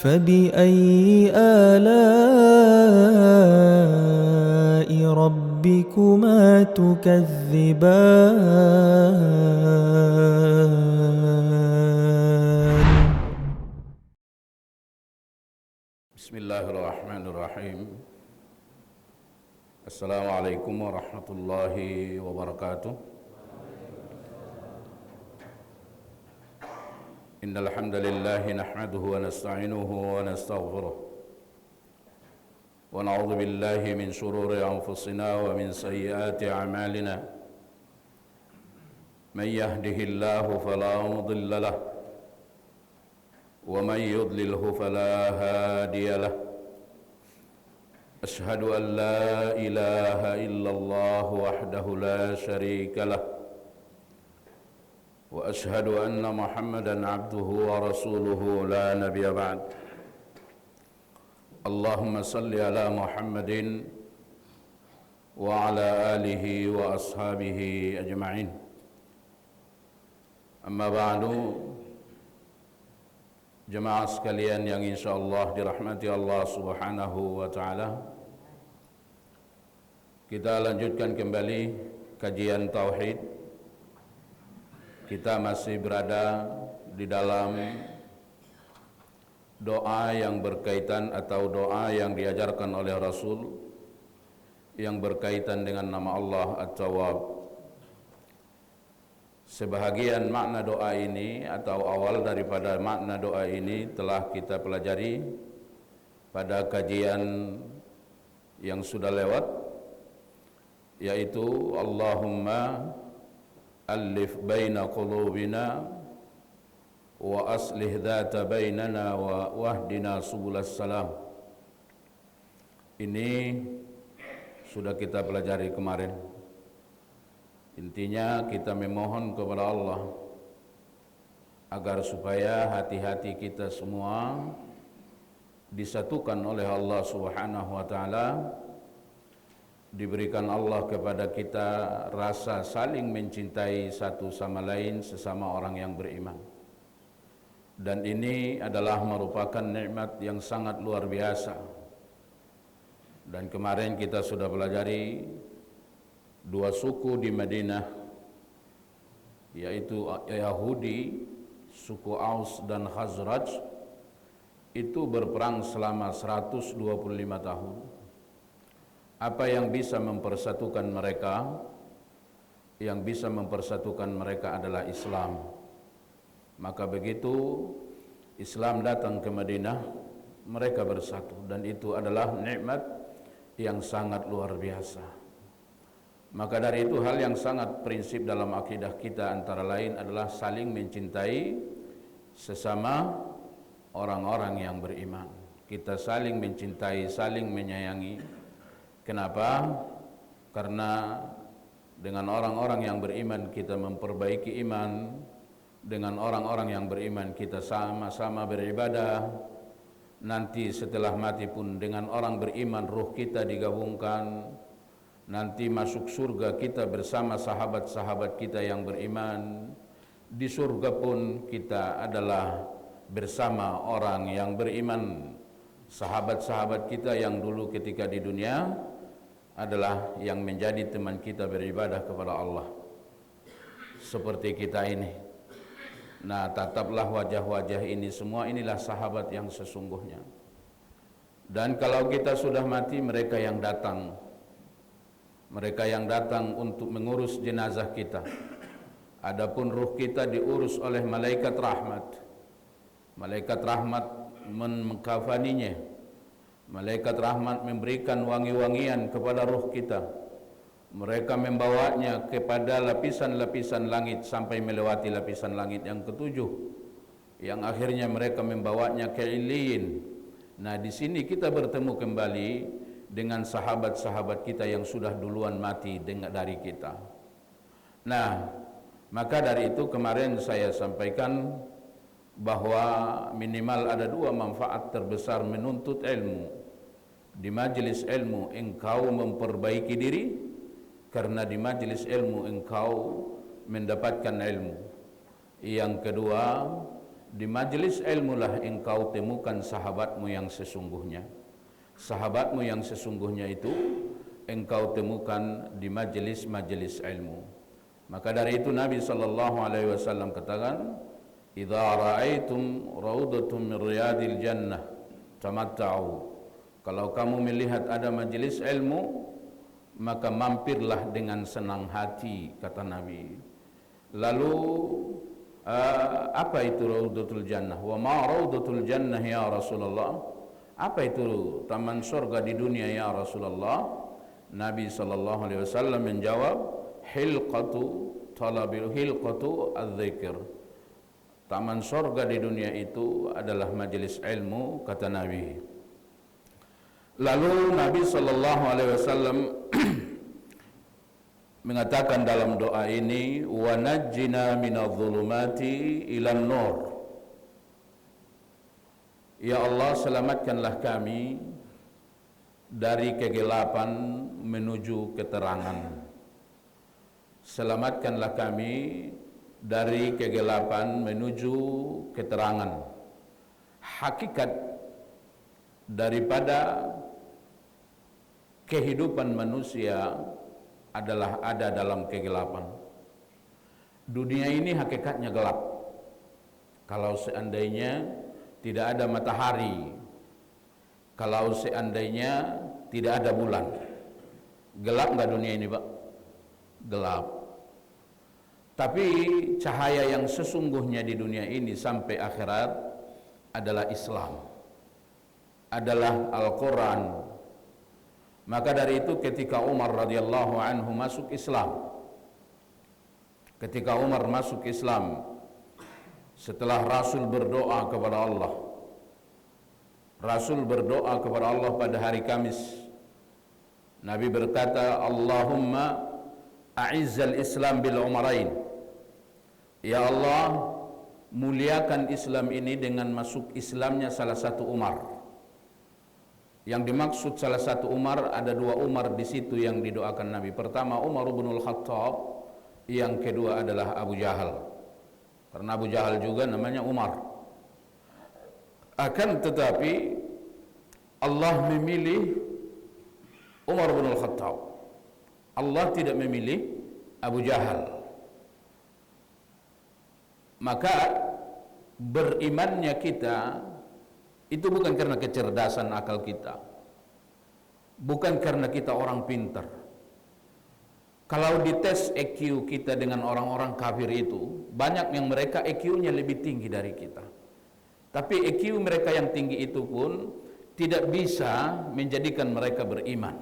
فبأي آلاء ربكما تكذبان بسم الله الرحمن الرحيم. السلام عليكم ورحمة الله وبركاته. إن الحمد لله نحمده ونستعينه ونستغفره ونعوذ بالله من شرور أنفسنا ومن سيئات أعمالنا. من يهده الله فلا مضل له ومن يضلله فلا هادي له. أشهد أن لا إله إلا الله وحده لا شريك له وأشهد أن محمدًا عبده ورسوله لا نبي بعد. اللهم صل على محمد وعلى آله وأصحابه أجمعين. أما بعد، jemaah sekalian yang insyaallah dirahmati Allah Subhanahu wa taala, kita lanjutkan kembali kajian tauhid. Kita masih berada di dalam doa yang berkaitan atau doa yang diajarkan oleh Rasul yang berkaitan dengan nama Allah At-Tawwab. Sebahagian makna doa ini atau awal daripada makna doa ini telah kita pelajari pada kajian yang sudah lewat, yaitu Allahumma alif baina qulubina wa aslih dhata bainana wa wahdina subulas salam. Ini sudah kita pelajari kemarin. Intinya kita memohon kepada Allah agar supaya hati-hati kita semua disatukan oleh Allah Subhanahu wa taala, diberikan Allah kepada kita rasa saling mencintai satu sama lain sesama orang yang beriman. Dan ini adalah merupakan nikmat yang sangat luar biasa. Dan kemarin kita sudah pelajari dua suku di Madinah, yaitu Yahudi, suku Aus dan Khazraj, itu berperang selama 125 tahun. Apa yang bisa mempersatukan mereka? Yang bisa mempersatukan mereka adalah Islam. Maka begitu Islam datang ke Madinah, mereka bersatu, dan itu adalah nikmat yang sangat luar biasa. Maka dari itu hal yang sangat prinsip dalam akidah kita antara lain adalah saling mencintai sesama orang-orang yang beriman. Kita saling mencintai, saling menyayangi. Kenapa? Karena dengan orang-orang yang beriman kita memperbaiki iman, dengan orang-orang yang beriman kita sama-sama beribadah. Nanti setelah mati pun dengan orang beriman ruh kita digabungkan. Nanti masuk surga kita bersama sahabat-sahabat kita yang beriman. Di surga pun kita adalah bersama orang yang beriman. Sahabat-sahabat kita yang dulu ketika di dunia adalah yang menjadi teman kita beribadah kepada Allah, seperti kita ini. Nah, tataplah wajah-wajah ini semua, inilah sahabat yang sesungguhnya. Dan kalau kita sudah mati, mereka yang datang untuk mengurus jenazah kita. Adapun ruh kita diurus oleh malaikat rahmat. Malaikat rahmat mengkafaninya. Malaikat rahmat memberikan wangi-wangian kepada ruh kita. Mereka membawanya kepada lapisan-lapisan langit sampai melewati lapisan langit yang ketujuh, yang akhirnya mereka membawanya ke Illiyin. Nah, di sini kita bertemu kembali dengan sahabat-sahabat kita yang sudah duluan mati dari kita. Nah, maka dari itu kemarin saya sampaikan bahwa minimal ada dua manfaat terbesar menuntut ilmu. Di majelis ilmu engkau memperbaiki diri, karena di majelis ilmu engkau mendapatkan ilmu. Yang kedua, di majelis ilmu lah engkau temukan sahabatmu yang sesungguhnya. Sahabatmu yang sesungguhnya itu engkau temukan di majelis-majelis ilmu. Maka dari itu Nabi SAW katakan, "Idza ra'aitum raudatum min riyadil jannah tamatta'u." Kalau kamu melihat ada majelis ilmu, maka mampirlah dengan senang hati, kata Nabi. Lalu apa itu raudatul jannah? Wa ma raudatul jannah ya Rasulullah? Apa itu taman surga di dunia ya Rasulullah? Nabi SAW menjawab, hilqatu az-zikr. Taman surga di dunia itu adalah majelis ilmu, kata Nabi. Lalu Nabi SAW mengatakan dalam doa ini, wa najjina minadh-dhulumati ilan nur. Ya Allah, selamatkanlah kami dari kegelapan menuju keterangan. Selamatkanlah kami dari kegelapan menuju keterangan. Hakikat daripada kehidupan manusia adalah ada dalam kegelapan. Dunia ini hakikatnya gelap. Kalau seandainya tidak ada matahari, kalau seandainya tidak ada bulan, gelap nggak dunia ini, Pak? Gelap. Tapi cahaya yang sesungguhnya di dunia ini sampai akhirat adalah Islam, adalah Al-Quran. Maka dari itu ketika Umar radhiyallahu anhu masuk Islam, ketika Umar masuk Islam setelah Rasul berdoa kepada Allah, Rasul berdoa kepada Allah pada hari Kamis. Nabi berkata, Allahumma a'izzal Islam bil umarain. Ya Allah, muliakan Islam ini dengan masuk Islamnya salah satu Umar. Yang dimaksud salah satu Umar, ada dua Umar di situ yang didoakan Nabi. Pertama Umar bin Al-Khattab, yang kedua adalah Abu Jahal. Karena Abu Jahal juga namanya Umar. Akan tetapi Allah memilih Umar bin Al-Khattab. Allah tidak memilih Abu Jahal. Maka berimannya kita itu bukan karena kecerdasan akal kita, bukan karena kita orang pintar. Kalau dites EQ kita dengan orang-orang kafir itu, banyak yang mereka EQ-nya lebih tinggi dari kita. Tapi EQ mereka yang tinggi itu pun tidak bisa menjadikan mereka beriman.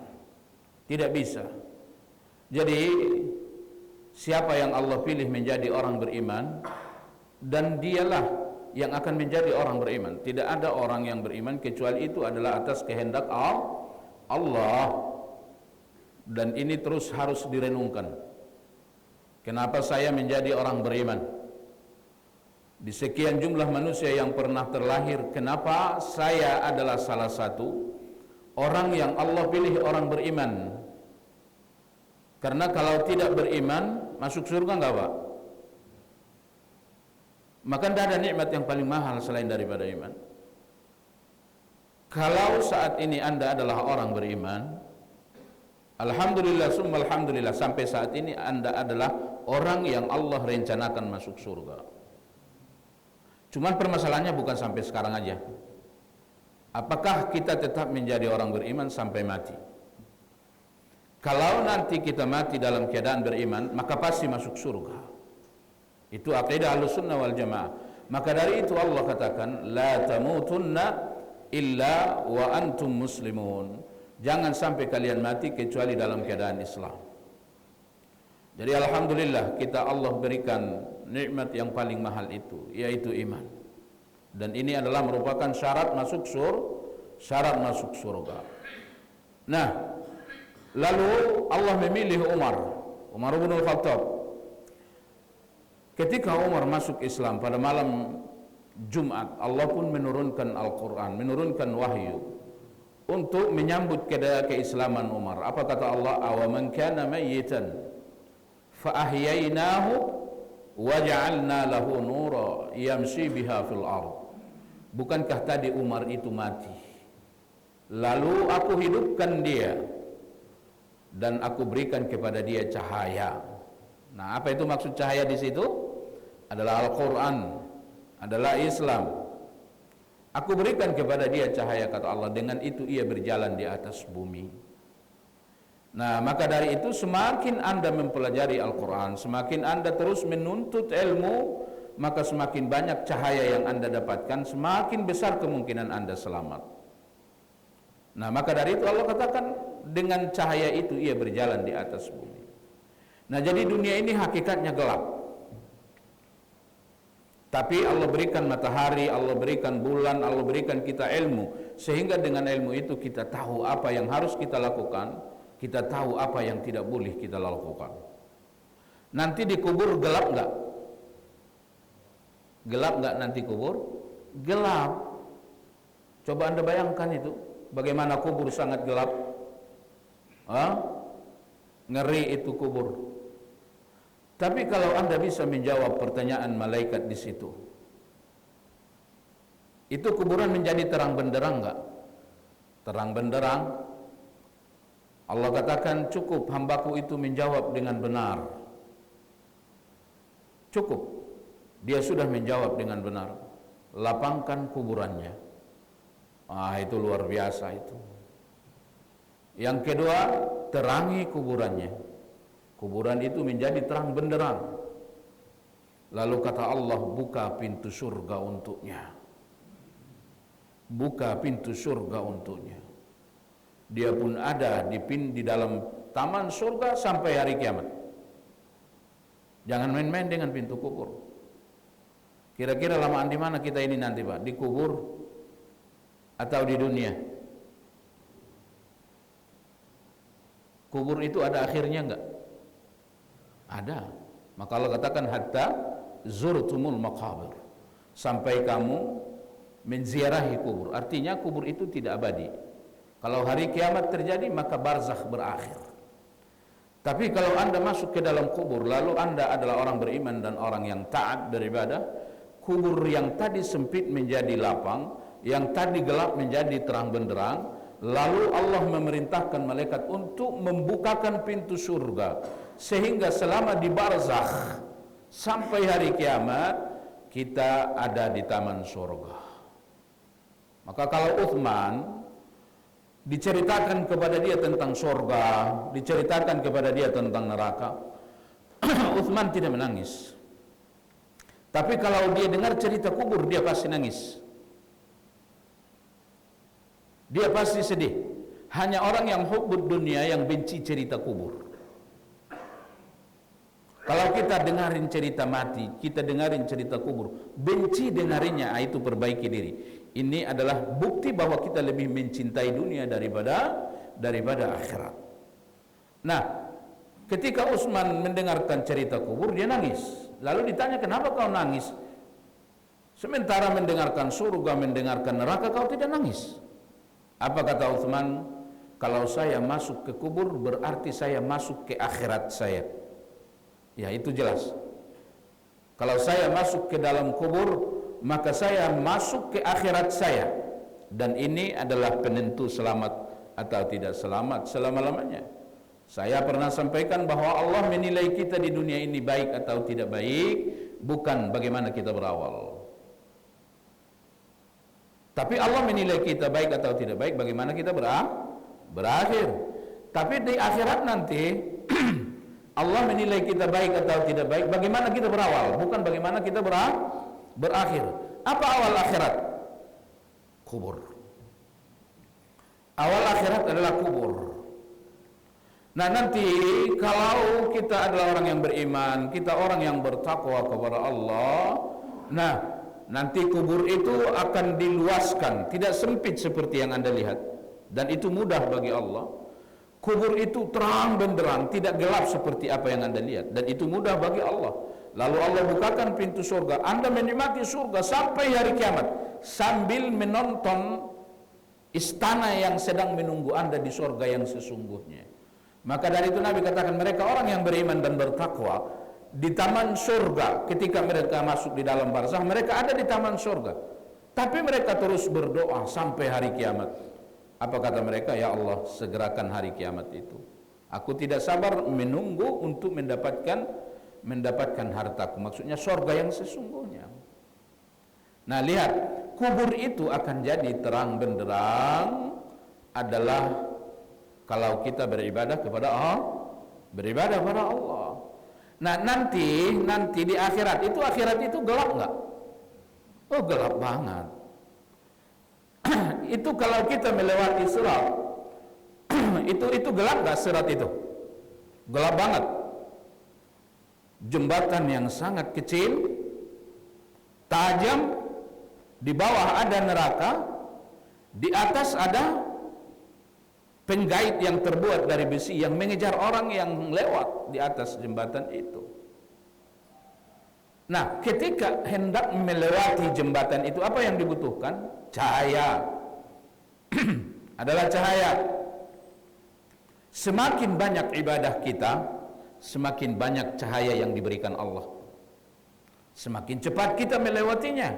Tidak bisa. Jadi siapa yang Allah pilih menjadi orang beriman, dan dialah yang akan menjadi orang beriman. Tidak ada orang yang beriman kecuali itu adalah atas kehendak Allah. Dan ini terus harus direnungkan. Kenapa saya menjadi orang beriman? Di sekian jumlah manusia yang pernah terlahir, kenapa saya adalah salah satu orang yang Allah pilih orang beriman? Karena kalau tidak beriman, masuk surga enggak, Pak? Maka tidak ada nikmat yang paling mahal selain daripada iman. Kalau saat ini Anda adalah orang beriman, alhamdulillah summa alhamdulillah, sampai saat ini Anda adalah orang yang Allah rencanakan masuk surga. Cuman permasalahannya bukan sampai sekarang aja. Apakah kita tetap menjadi orang beriman sampai mati? Kalau nanti kita mati dalam keadaan beriman, maka pasti masuk surga. Itu aqidah Ahlussunnah wal Jamaah. Maka dari itu Allah katakan, la tamutunna illa wa antum muslimun. Jangan sampai kalian mati kecuali dalam keadaan Islam. Jadi alhamdulillah kita Allah berikan nikmat yang paling mahal itu, yaitu iman. Dan ini adalah merupakan syarat masuk surga. Nah, lalu Allah memilih Umar bin Al-Khattab. Ketika Umar masuk Islam pada malam Jumat, Allah pun menurunkan Al-Quran, menurunkan wahyu untuk menyambut keislaman Umar. Apa kata Allah? Awaman kana mayyitan fa ahyainahu waja'alna lahu nura yamshi biha fil ard. Bukankah tadi Umar itu mati, lalu aku hidupkan dia dan aku berikan kepada dia cahaya. Nah, apa itu maksud cahaya di situ? Adalah Al-Quran, adalah Islam. Aku berikan kepada dia cahaya, kata Allah, dengan itu ia berjalan di atas bumi. Nah, maka dari itu semakin Anda mempelajari Al-Quran, semakin Anda terus menuntut ilmu, maka semakin banyak cahaya yang Anda dapatkan, semakin besar kemungkinan Anda selamat. Nah, maka dari itu Allah katakan dengan cahaya itu ia berjalan di atas bumi. Nah, jadi dunia ini hakikatnya gelap. Tapi Allah berikan matahari, Allah berikan bulan, Allah berikan kita ilmu, sehingga dengan ilmu itu kita tahu apa yang harus kita lakukan, kita tahu apa yang tidak boleh kita lakukan. Nanti dikubur gelap enggak? Gelap enggak nanti kubur? Gelap. Coba Anda bayangkan itu, bagaimana kubur sangat gelap. Ngeri itu kubur. Tapi kalau Anda bisa menjawab pertanyaan malaikat di situ, itu kuburan menjadi terang benderang enggak? Terang benderang. Allah katakan cukup hambaku itu menjawab dengan benar. Cukup. Dia sudah menjawab dengan benar. Lapangkan kuburannya. Itu luar biasa itu. Yang kedua, terangi kuburannya. Kuburan itu menjadi terang benderang. Lalu kata Allah, buka pintu surga untuknya. Buka pintu surga untuknya. Dia pun ada di dalam taman surga sampai hari kiamat. Jangan main-main dengan pintu kubur. Kira-kira lamaan di mana kita ini nanti, Pak? Di kubur atau di dunia? Kubur itu ada akhirnya enggak? Ada. Maka Allah katakan hatta zurtumul maqabir, sampai kamu menziarahi kubur. Artinya kubur itu tidak abadi. Kalau hari kiamat terjadi maka barzakh berakhir. Tapi kalau Anda masuk ke dalam kubur lalu Anda adalah orang beriman dan orang yang taat beribadah, kubur yang tadi sempit menjadi lapang, yang tadi gelap menjadi terang benderang. Lalu Allah memerintahkan malaikat untuk membukakan pintu surga, sehingga selama di barzakh sampai hari kiamat kita ada di taman surga. Maka kalau Uthman diceritakan kepada dia tentang surga, diceritakan kepada dia tentang neraka, Uthman tidak menangis. Tapi kalau dia dengar cerita kubur, dia pasti nangis. Dia pasti sedih. Hanya orang yang hubbud dunia yang benci cerita kubur. Kalau kita dengarin cerita mati, kita dengarin cerita kubur, benci dengarinnya, itu perbaiki diri. Ini adalah bukti bahwa kita lebih mencintai dunia daripada akhirat. Nah, ketika Utsman mendengarkan cerita kubur, dia nangis. Lalu ditanya, kenapa kau nangis? Sementara mendengarkan surga, mendengarkan neraka, kau tidak nangis. Apa kata Utsman? Kalau saya masuk ke kubur, berarti saya masuk ke akhirat saya. Ya, itu jelas. Kalau saya masuk ke dalam kubur, maka saya masuk ke akhirat saya. Dan ini adalah penentu selamat atau tidak selamat selama-lamanya. Saya pernah sampaikan bahwa Allah menilai kita di dunia ini baik atau tidak baik, bukan bagaimana kita berawal. Tapi Allah menilai kita baik atau tidak baik, bagaimana kita berakhir. Tapi di akhirat nanti Allah menilai kita baik atau tidak baik, bagaimana kita berawal, bukan bagaimana kita berakhir. Apa awal akhirat? Kubur. Awal akhirat adalah kubur. Nah, nanti kalau kita adalah orang yang beriman, kita orang yang bertakwa kepada Allah, nah nanti kubur itu akan diluaskan, tidak sempit seperti yang Anda lihat, dan itu mudah bagi Allah. Kubur itu terang benderang, tidak gelap seperti apa yang Anda lihat, dan itu mudah bagi Allah. Lalu Allah bukakan pintu surga, Anda menikmati surga sampai hari kiamat sambil menonton istana yang sedang menunggu Anda di surga yang sesungguhnya. Maka dari itu Nabi katakan, mereka orang yang beriman dan bertakwa di taman surga. Ketika mereka masuk di dalam barzakh, mereka ada di taman surga. Tapi mereka terus berdoa sampai hari kiamat. Apa kata mereka? Ya Allah, segerakan hari kiamat itu. Aku tidak sabar menunggu untuk mendapatkan hartaku. Maksudnya surga yang sesungguhnya. Nah, lihat, kubur itu akan jadi terang benderang adalah kalau kita beribadah kepada Allah, beribadah kepada Allah. Nah, nanti di akhirat itu gelap enggak? Oh, gelap banget. Itu kalau kita melewati sirat, itu gelap enggak sirat itu? Gelap banget. Jembatan yang sangat kecil, tajam, di bawah ada neraka, di atas ada penggait yang terbuat dari besi yang mengejar orang yang lewat di atas jembatan itu. Nah, ketika hendak melewati jembatan itu, apa yang dibutuhkan? Cahaya. Adalah cahaya. Semakin banyak ibadah kita, semakin banyak cahaya yang diberikan Allah. Semakin cepat kita melewatinya.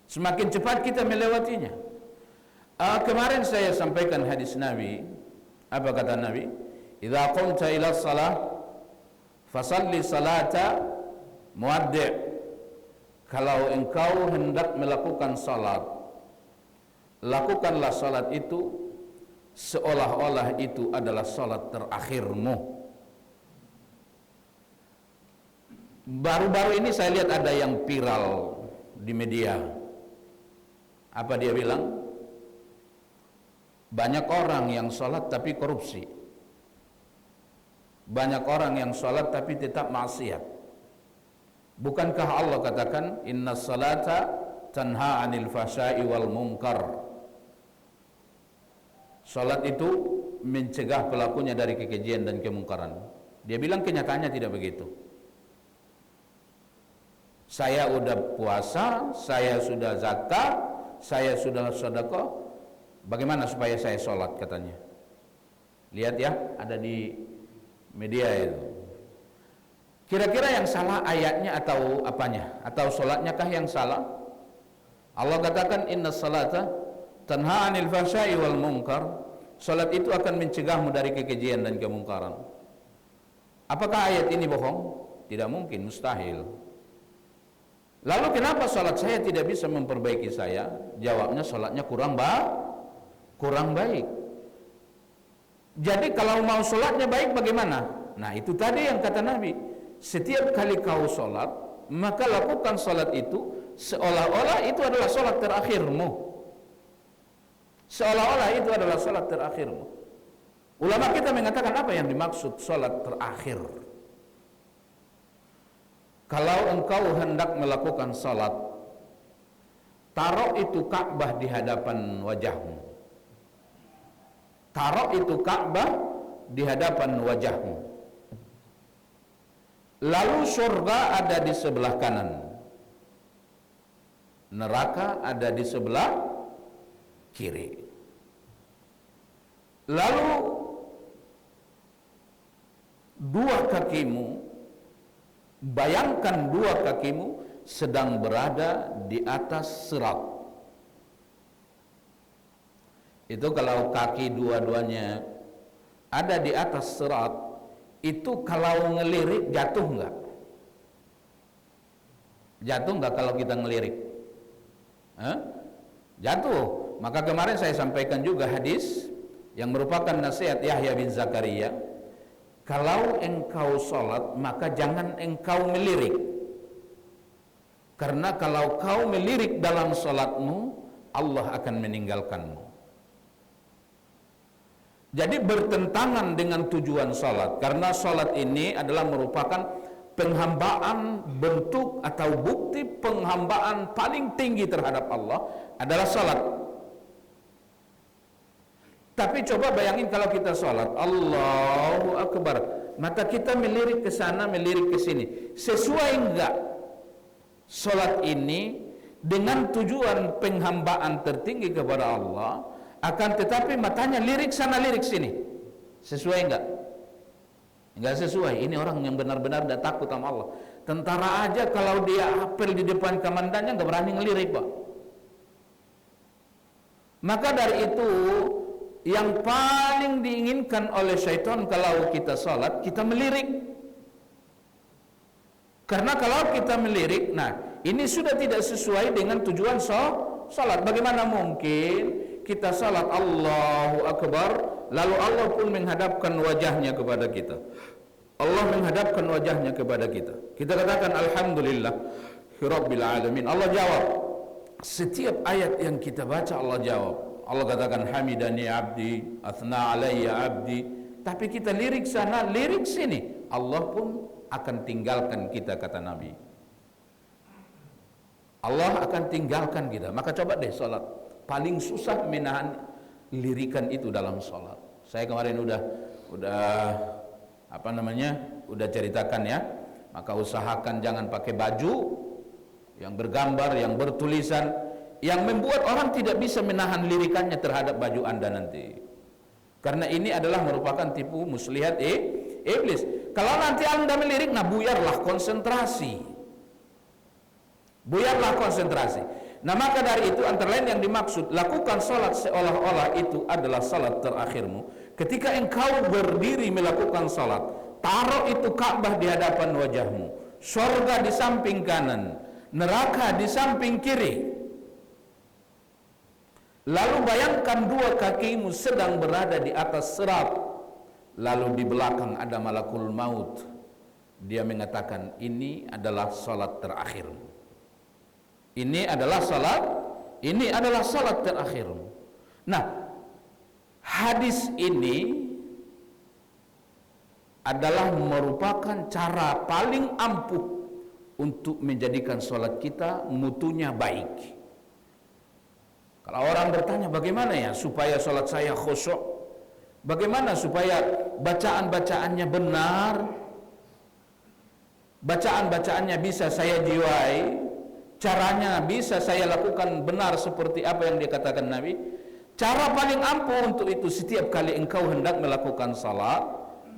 Semakin cepat kita melewatinya. Kemarin saya sampaikan hadis Nabi. Apa kata Nabi? Idza qumta ila shalah fasalli salata muaddi'. Kalau engkau hendak melakukan salat, lakukanlah salat itu seolah-olah itu adalah salat terakhirmu. Baru-baru ini saya lihat ada yang viral di media. Apa dia bilang? Banyak orang yang sholat tapi korupsi. Banyak orang yang sholat tapi tetap maksiat. Bukankah Allah katakan inna salata tanha anil fahsya'i wal munkar? Sholat itu mencegah pelakunya dari kekejian dan kemungkaran. Dia bilang kenyataannya tidak begitu. Saya sudah puasa, saya sudah zakat, saya sudah sedekah. Bagaimana supaya saya sholat, katanya. Lihat ya, ada di media itu. Kira-kira yang salah ayatnya atau apanya? Atau sholatnya kah yang salah? Allah katakan inna salata tanha anil fahsya'i wal munkar. Sholat itu akan mencegahmu dari kekejian dan kemungkaran. Apakah ayat ini bohong? Tidak mungkin, mustahil. Lalu kenapa sholat saya tidak bisa memperbaiki saya? Jawabnya sholatnya kurang baik. Jadi kalau mau sholatnya baik bagaimana? Nah, itu tadi yang kata Nabi. Setiap kali kau sholat, maka lakukan sholat itu seolah-olah itu adalah sholat terakhirmu. Seolah-olah itu adalah sholat terakhirmu. Ulama kita mengatakan apa yang dimaksud sholat terakhir? Kalau engkau hendak melakukan sholat, taruh itu Ka'bah di hadapan wajahmu. Taruh itu Ka'bah di hadapan wajahmu. Lalu surga ada di sebelah kanan. Neraka ada di sebelah kiri. Lalu dua kakimu, bayangkan dua kakimu sedang berada di atas sirat. Itu kalau kaki dua-duanya ada di atas sirat, itu kalau ngelirik jatuh enggak? Jatuh enggak kalau kita ngelirik? Jatuh. Maka kemarin saya sampaikan juga hadis yang merupakan nasihat Yahya bin Zakaria. Kalau engkau sholat, maka jangan engkau melirik. Karena kalau kau melirik dalam sholatmu, Allah akan meninggalkanmu. Jadi bertentangan dengan tujuan sholat. Karena sholat ini adalah merupakan penghambaan, bentuk atau bukti penghambaan paling tinggi terhadap Allah adalah sholat. Tapi coba bayangin kalau kita sholat, Allahu Akbar, mata kita melirik ke sana, melirik ke sini. Sesuai enggak sholat ini dengan tujuan penghambaan tertinggi kepada Allah? Akan tetapi matanya lirik sana, lirik sini. Sesuai enggak? Enggak sesuai. Ini orang yang benar-benar tidak takut sama Allah. Tentara aja kalau dia apel di depan komandannya nggak berani ngelirik, Pak. Maka dari itu yang paling diinginkan oleh syaitan kalau kita salat, kita melirik. Karena kalau kita melirik, nah ini sudah tidak sesuai dengan tujuan salat. Bagaimana mungkin kita salat Allahu Akbar, lalu Allah pun menghadapkan wajahnya kepada kita. Allah menghadapkan wajahnya kepada kita. Kita katakan Alhamdulillah Rabbil Alamin. Allah jawab. Setiap ayat yang kita baca Allah jawab. Allah katakan hamidani abdi, athna alayya abdi. Tapi kita lirik sana, lirik sini, Allah pun akan tinggalkan kita, kata Nabi. Allah akan tinggalkan kita. Maka coba deh salat. Paling susah menahan lirikan itu dalam salat. Saya kemarin udah udah ceritakan ya. Maka usahakan jangan pakai baju yang bergambar, yang bertulisan, yang membuat orang tidak bisa menahan lirikannya terhadap baju Anda nanti. Karena ini adalah merupakan tipu muslihat iblis. Kalau nanti Anda melirik, nah buyarlah konsentrasi. Buyarlah konsentrasi. Nah maka dari itu antara lain yang dimaksud, lakukan salat seolah-olah itu adalah salat terakhirmu. Ketika engkau berdiri melakukan salat, taruh itu Ka'bah di hadapan wajahmu, surga di samping kanan, neraka di samping kiri. Lalu bayangkan dua kakimu sedang berada di atas sirat. Lalu di belakang ada malakul maut. Dia mengatakan, ini adalah salat terakhirmu. Ini adalah salat terakhirmu. Nah, hadis ini adalah merupakan cara paling ampuh untuk menjadikan salat kita mutunya baik. Kalau orang bertanya bagaimana ya supaya salat saya khusyuk, bagaimana supaya bacaan-bacaannya benar, bacaan-bacaannya bisa saya jiwai, caranya bisa saya lakukan benar seperti apa yang dikatakan Nabi. Cara paling ampuh untuk itu, setiap kali engkau hendak melakukan salat,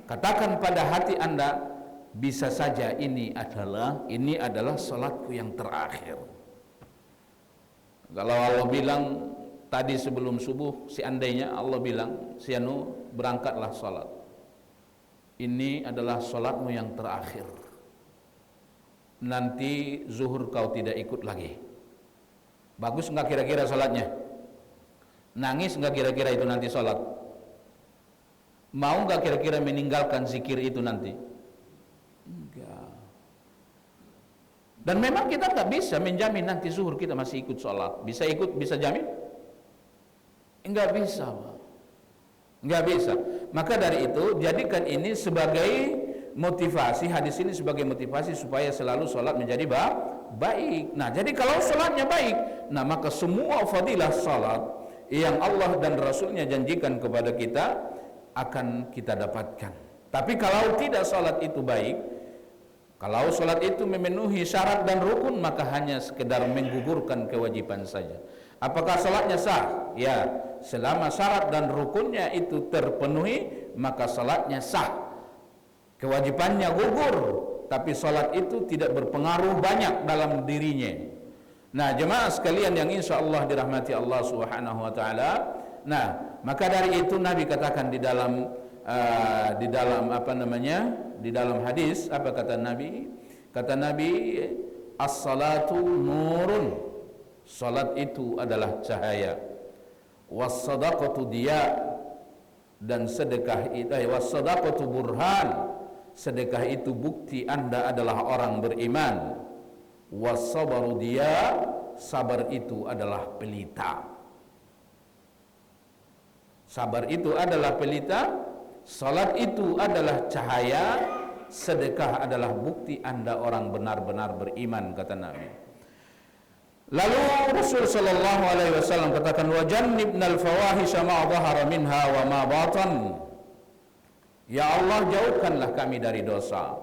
katakan pada hati Anda, bisa saja ini adalah salatku yang terakhir. Kalau Allah bilang tadi sebelum subuh, seandainya Allah bilang, Sianu berangkatlah salat, ini adalah salatmu yang terakhir, nanti zuhur kau tidak ikut lagi. Bagus enggak kira-kira salatnya? Nangis enggak kira-kira itu nanti salat? Mau enggak kira-kira meninggalkan zikir itu nanti? Enggak. Dan memang kita enggak bisa menjamin nanti zuhur kita masih ikut salat. Bisa ikut, bisa jamin? Enggak bisa, Pak. Enggak bisa. Maka dari itu jadikan ini sebagai motivasi, hadis ini sebagai motivasi supaya selalu sholat menjadi baik. Nah, jadi kalau sholatnya baik, nah maka semua fadilah sholat yang Allah dan Rasulnya janjikan kepada kita akan kita dapatkan. Tapi kalau tidak sholat itu baik, kalau sholat itu memenuhi syarat dan rukun, maka hanya sekedar menggugurkan kewajiban saja. Apakah sholatnya sah? Ya, selama syarat dan rukunnya itu terpenuhi, maka sholatnya sah. Kewajibannya gugur, tapi salat itu tidak berpengaruh banyak dalam dirinya. Nah, jemaah sekalian yang insya Allah dirahmati Allah Subhanahu wa taala. Nah, maka dari itu Nabi katakan di dalam di dalam hadis, apa kata Nabi? Kata Nabi, as-salatu nurun. Salat itu adalah cahaya. Was-sadaqatu diya, dan sedekah itu was-sadaqatu burhan. Sedekah itu bukti Anda adalah orang beriman. Was-sabru dia, sabar itu adalah pelita. Sabar itu adalah pelita, salat itu adalah cahaya, sedekah adalah bukti Anda orang benar-benar beriman, kata Nabi. Lalu Rasul sallallahu alaihi wasallam katakan, wa jannibnal fawahisha ma dhahara minha wa ma batan. Ya Allah, jauhkanlah kami dari dosa,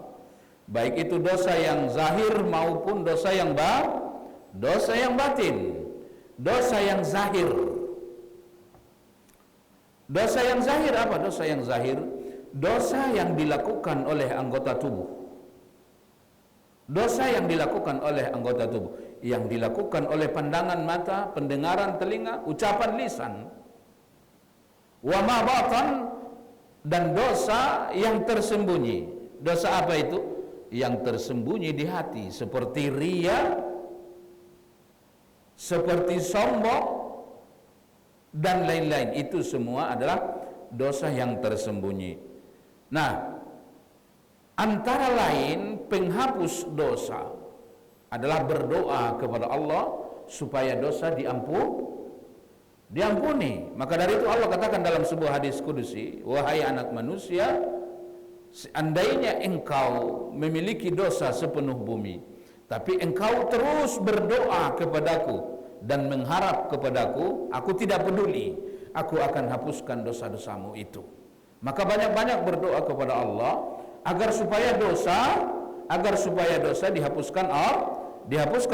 baik itu dosa yang zahir maupun dosa yang batin. Dosa yang zahir. Dosa yang zahir apa? Dosa yang zahir dosa yang dilakukan oleh anggota tubuh. Dosa yang dilakukan oleh anggota tubuh, yang dilakukan oleh pandangan mata, pendengaran telinga, ucapan lisan. Wa ma batan, dan dosa yang tersembunyi. Dosa apa itu? Yang tersembunyi di hati, seperti riya, seperti sombong, dan lain-lain. Itu semua adalah dosa yang tersembunyi. Nah, antara lain penghapus dosa adalah berdoa kepada Allah supaya dosa diampuni. Maka dari itu Allah katakan dalam sebuah hadis kudusi, wahai anak manusia, seandainya engkau memiliki dosa sepenuh bumi, tapi engkau terus berdoa kepadaku dan mengharap kepadaku, aku tidak peduli, aku akan hapuskan dosa-dosamu itu. Maka banyak-banyak berdoa kepada Allah agar supaya dosa dihapuskan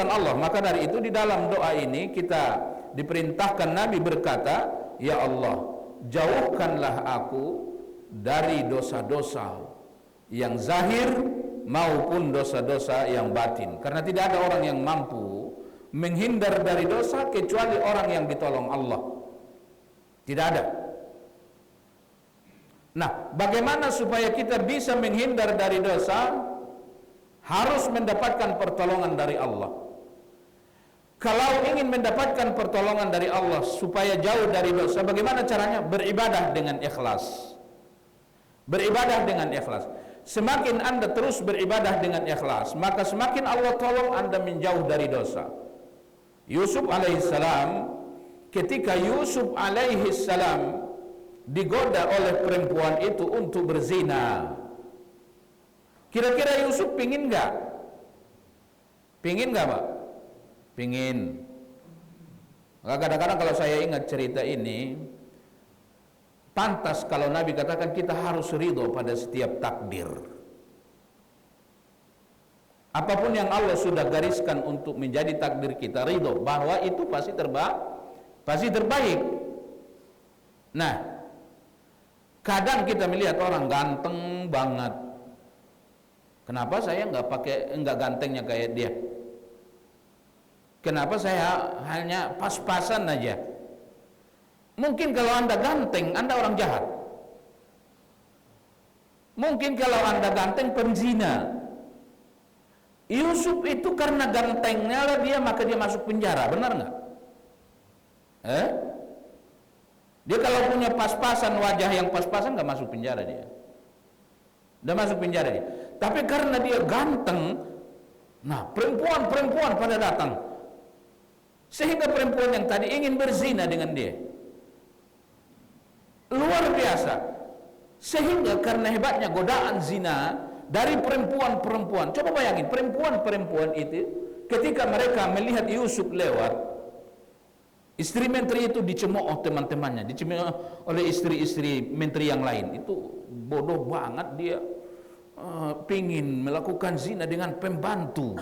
Allah. Maka dari itu di dalam doa ini kita diperintahkan, Nabi berkata, ya Allah, jauhkanlah aku dari dosa-dosa yang zahir maupun dosa-dosa yang batin. Karena tidak ada orang yang mampu menghindar dari dosa kecuali orang yang ditolong Allah. Tidak ada. Nah, bagaimana supaya kita bisa menghindar dari dosa? Harus mendapatkan pertolongan dari Allah. Kalau ingin mendapatkan pertolongan dari Allah supaya jauh dari dosa, bagaimana caranya? Beribadah dengan ikhlas. Beribadah dengan ikhlas. Semakin Anda terus beribadah dengan ikhlas, maka semakin Allah tolong Anda menjauh dari dosa. Yusuf alaihissalam, ketika Yusuf alaihissalam digoda oleh perempuan itu untuk berzina, kira-kira Yusuf pingin nggak? Pingin nggak, Pak? Pingin. Kadang-kadang kalau saya ingat cerita ini, pantas kalau Nabi katakan kita harus ridho pada setiap takdir. Apapun yang Allah sudah gariskan untuk menjadi takdir kita, ridho bahwa itu pasti terbaik. Nah, kadang kita melihat orang ganteng banget. Kenapa saya nggak gantengnya kayak dia? Kenapa saya hanya pas-pasan aja? Mungkin kalau Anda ganteng, Anda orang jahat. Mungkin kalau Anda ganteng, penzina. Yusuf itu karena gantengnya lah dia, maka dia masuk penjara, benar nggak? Dia kalau punya pas-pasan, wajah yang pas-pasan, nggak masuk penjara dia. Udah masuk penjara dia. Tapi karena dia ganteng, nah perempuan-perempuan pada datang. Sehingga perempuan yang tadi ingin berzina dengan dia. Luar biasa. Sehingga karena hebatnya godaan zina dari perempuan-perempuan. Coba bayangin, perempuan-perempuan itu ketika mereka melihat Yusuf lewat, istri menteri itu dicemooh teman-temannya, dicemooh oleh istri-istri menteri yang lain. Itu bodoh banget dia, pingin melakukan zina dengan pembantu.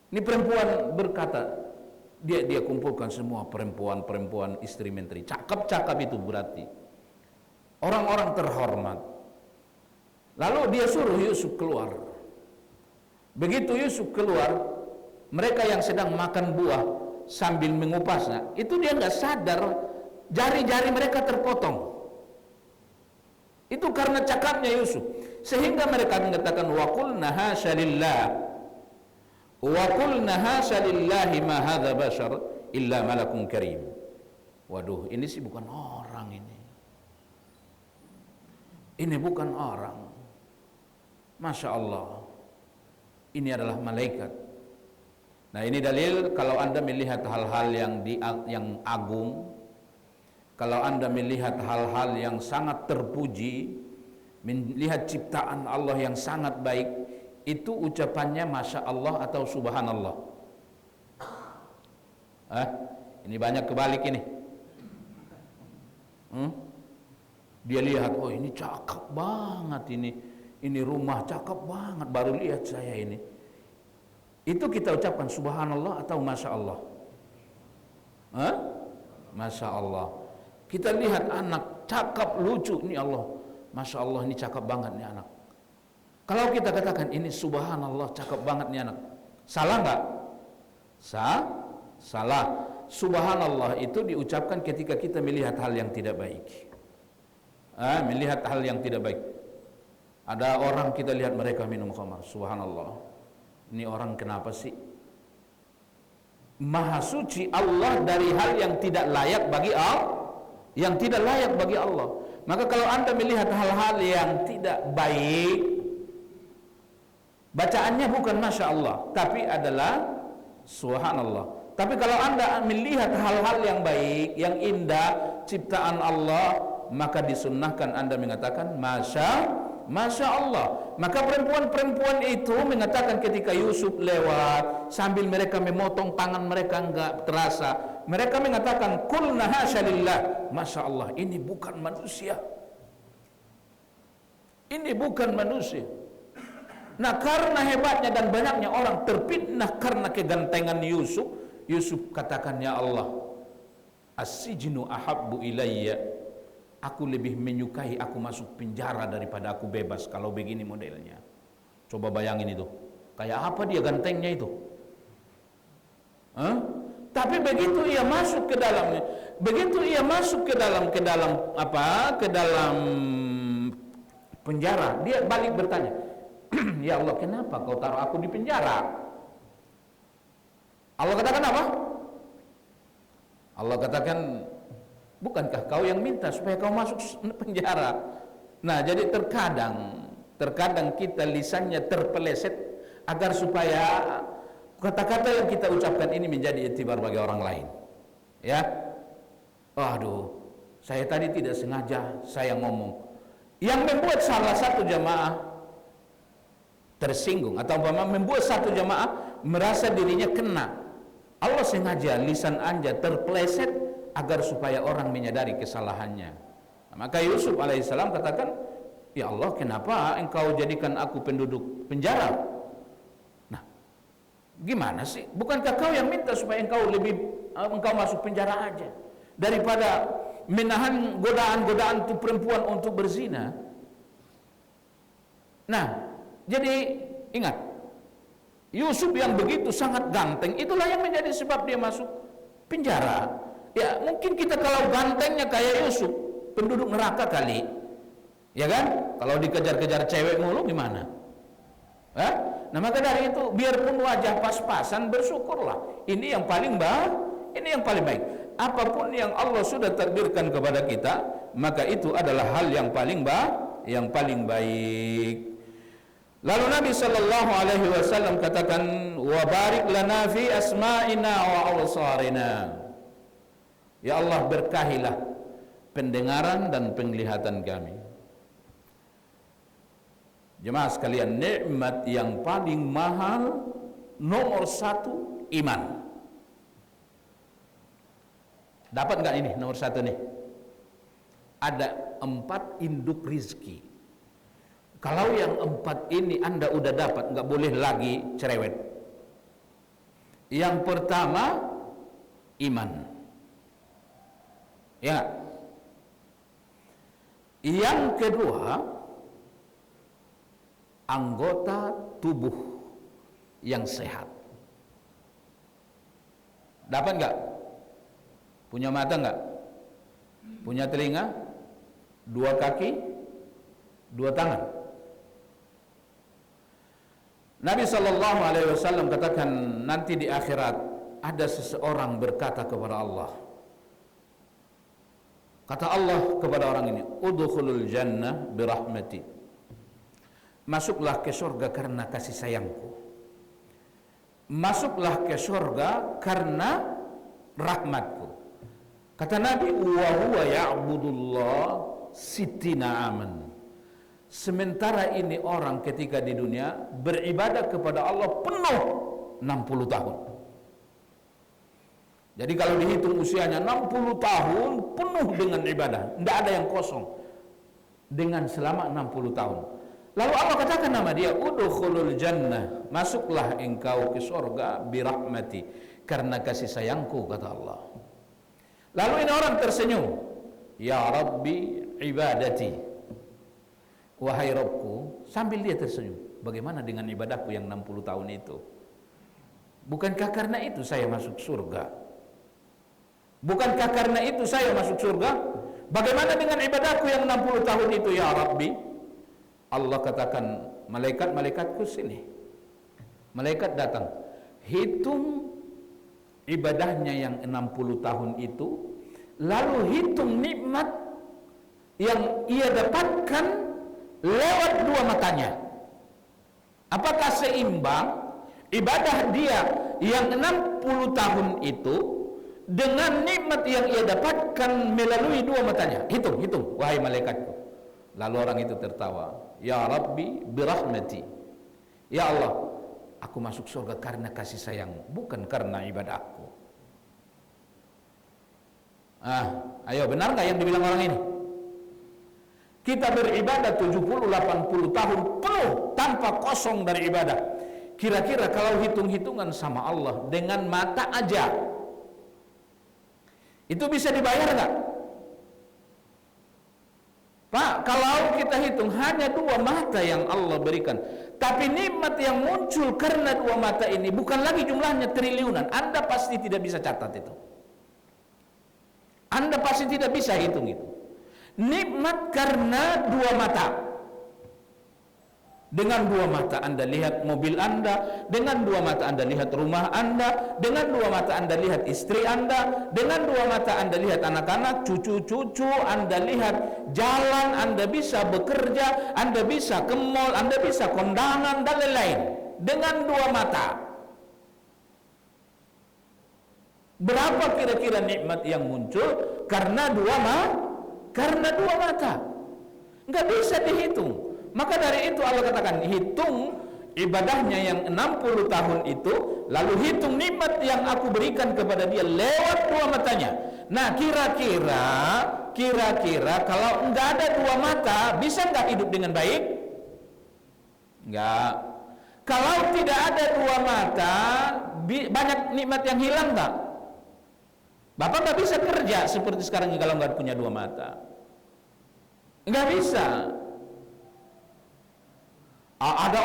Ini perempuan berkata, dia kumpulkan semua perempuan-perempuan istri menteri. Cakep-cakep itu berarti orang-orang terhormat. Lalu dia suruh Yusuf keluar. Begitu Yusuf keluar, mereka yang sedang makan buah sambil mengupasnya, itu dia nggak sadar jari-jari mereka terpotong. Itu karena cakapnya Yusuf. Sehingga mereka mengatakan wa qulna hasya lillah wa qulna hasya lillahi ma hadza bashar illa malakun karim. Waduh, ini sih bukan orang ini. Ini bukan orang. Masya Allah, ini adalah malaikat. Nah, ini dalil kalau Anda melihat hal-hal yang agung, kalau Anda melihat hal-hal yang sangat terpuji, melihat ciptaan Allah yang sangat baik, itu ucapannya Masya Allah atau Subhanallah. Ini banyak kebalik ini. Dia lihat, oh ini cakep banget ini rumah cakep banget, baru lihat saya ini. Itu kita ucapkan Subhanallah atau Masya Allah? Masya Allah. Kita lihat anak cakap, lucu. Ini Allah, Masya Allah, ini cakap banget nih anak. Kalau kita katakan ini subhanallah, cakap banget nih anak, salah nggak? Salah. Subhanallah itu diucapkan ketika kita melihat hal yang tidak baik. Melihat hal yang tidak baik. Ada orang kita lihat mereka minum khamar, subhanallah. Ini orang kenapa sih? Maha suci Allah dari hal yang tidak layak bagi Allah, Maka kalau Anda melihat hal-hal yang tidak baik, bacaannya bukan Masya Allah, tapi adalah subhanallah. Tapi kalau Anda melihat hal-hal yang baik, yang indah, ciptaan Allah, maka disunnahkan Anda mengatakan Masya Allah. Maka perempuan-perempuan itu mengatakan ketika Yusuf lewat, sambil mereka memotong tangan mereka enggak terasa, mereka mengatakan qulna hasyalillah, Masya Allah, ini bukan manusia. Ini bukan manusia. Nah, karena hebatnya dan banyaknya orang terfitnah karena kegantengan Yusuf, Yusuf katakan, ya Allah, as-sijnu ahabbu ilayya, aku lebih menyukai aku masuk penjara daripada aku bebas kalau begini modelnya. Coba bayangin itu, kayak apa dia gantengnya itu. Tapi begitu ia masuk ke dalamnya, begitu ia masuk ke dalam penjara, dia balik bertanya, ya Allah, kenapa kau taruh aku di penjara? Allah katakan apa? Allah katakan, bukankah kau yang minta supaya kau masuk penjara? Nah, jadi terkadang kita lisannya terpeleset agar supaya kata-kata yang kita ucapkan ini menjadi iktibar bagi orang lain. Ya, waduh, saya tadi tidak sengaja saya ngomong, yang membuat salah satu jamaah tersinggung atau membuat satu jamaah merasa dirinya kena. Allah sengaja lisan Anda terpeleset agar supaya orang menyadari kesalahannya. Maka Yusuf alaihissalam katakan, ya Allah, kenapa engkau jadikan aku penduduk penjara? Nah, gimana sih? Bukankah kau yang minta supaya engkau masuk penjara aja daripada menahan godaan-godaan itu perempuan untuk berzina? Nah, jadi ingat, Yusuf yang begitu sangat ganteng, itulah yang menjadi sebab dia masuk penjara. Ya, mungkin kita kalau gantengnya kayak Yusuf, penduduk neraka kali, ya kan? Kalau dikejar-kejar cewek mulu gimana? Nah, maka dari itu, biarpun wajah pas-pasan, bersyukurlah. Ini yang paling baik. Apapun yang Allah sudah takdirkan kepada kita, maka itu adalah hal yang paling baik. Lalu Nabi sallallahu alaihi wasallam katakan, wa barik lana fi asma'ina wa absarina. Ya Allah, berkahilah pendengaran dan penglihatan kami. Jemaah sekalian, nikmat yang paling mahal nomor 1 iman. Dapat nggak ini nomor 1 nih? Ada 4 induk rizki. Kalau yang 4 ini Anda udah dapat, nggak boleh lagi cerewet. Yang pertama, iman. Ya. Yang kedua, anggota tubuh yang sehat. Dapat nggak? Punya mata nggak? Punya telinga? 2 kaki? 2 tangan? Nabi sallallahu alaihi wasallam katakan, nanti di akhirat ada seseorang berkata kepada Allah. Kata Allah kepada orang ini, udkhulul jannah birahmati. Masuklah ke surga karena kasih sayangku. Masuklah ke surga karena rahmatku. Kata Nabi, wa huwa ya'budullah sittina aman. Sementara ini orang ketika di dunia beribadah kepada Allah penuh 60 tahun. Jadi kalau dihitung usianya 60 tahun penuh dengan ibadah, tidak ada yang kosong dengan selama 60 tahun. Lalu Allah katakan nama dia, udkhulul jannah, masuklah engkau ke surga birahmati, karena kasih sayangku, kata Allah. Lalu ini orang tersenyum. ya Rabbi ibadati, wahai Rabbku, sambil dia tersenyum, bagaimana dengan ibadahku yang 60 tahun itu? Bukankah karena itu saya masuk surga? Bukankah karena itu saya masuk surga? Bagaimana dengan ibadahku yang 60 tahun itu ya Rabbi? Allah katakan, malaikat-malaikatku sini. Malaikat datang, hitung ibadahnya yang 60 tahun itu, lalu hitung nikmat yang ia dapatkan lewat dua matanya. Apakah seimbang ibadah dia yang 60 tahun itu dengan nikmat yang ia dapatkan melalui dua matanya? Hitung, wahai malaikatku. Lalu orang itu tertawa, ya Rabbi birahmati, ya Allah, aku masuk surga karena kasih sayangmu, bukan karena ibadahku. Ayo, benar nggak yang dibilang orang ini? Kita beribadah 70-80 tahun penuh tanpa kosong dari ibadah. Kira-kira kalau hitung-hitungan sama Allah dengan mata aja, itu bisa dibayar nggak? Pak, kalau kita hitung hanya dua mata yang Allah berikan, tapi nikmat yang muncul karena dua mata ini bukan lagi jumlahnya triliunan, Anda pasti tidak bisa catat itu. Anda pasti tidak bisa hitung itu. Nikmat karena dua mata. Dengan dua mata Anda lihat mobil Anda, dengan dua mata Anda lihat rumah Anda, dengan dua mata Anda lihat istri Anda, dengan dua mata Anda lihat anak-anak, cucu-cucu, Anda lihat jalan, Anda bisa bekerja, Anda bisa ke mall, Anda bisa kondangan dan lain-lain. Dengan dua mata. Berapa kira-kira nikmat yang muncul karena dua mata? Nggak bisa dihitung. Maka dari itu Allah katakan, hitung ibadahnya yang 60 tahun itu, lalu hitung nikmat yang aku berikan kepada dia lewat dua matanya. Nah, kira-kira kalau nggak ada dua mata, bisa nggak hidup dengan baik? Nggak. Kalau tidak ada dua mata, banyak nikmat yang hilang nggak? Bapak nggak bisa kerja seperti sekarang kalau nggak punya dua mata. Nggak bisa. Ada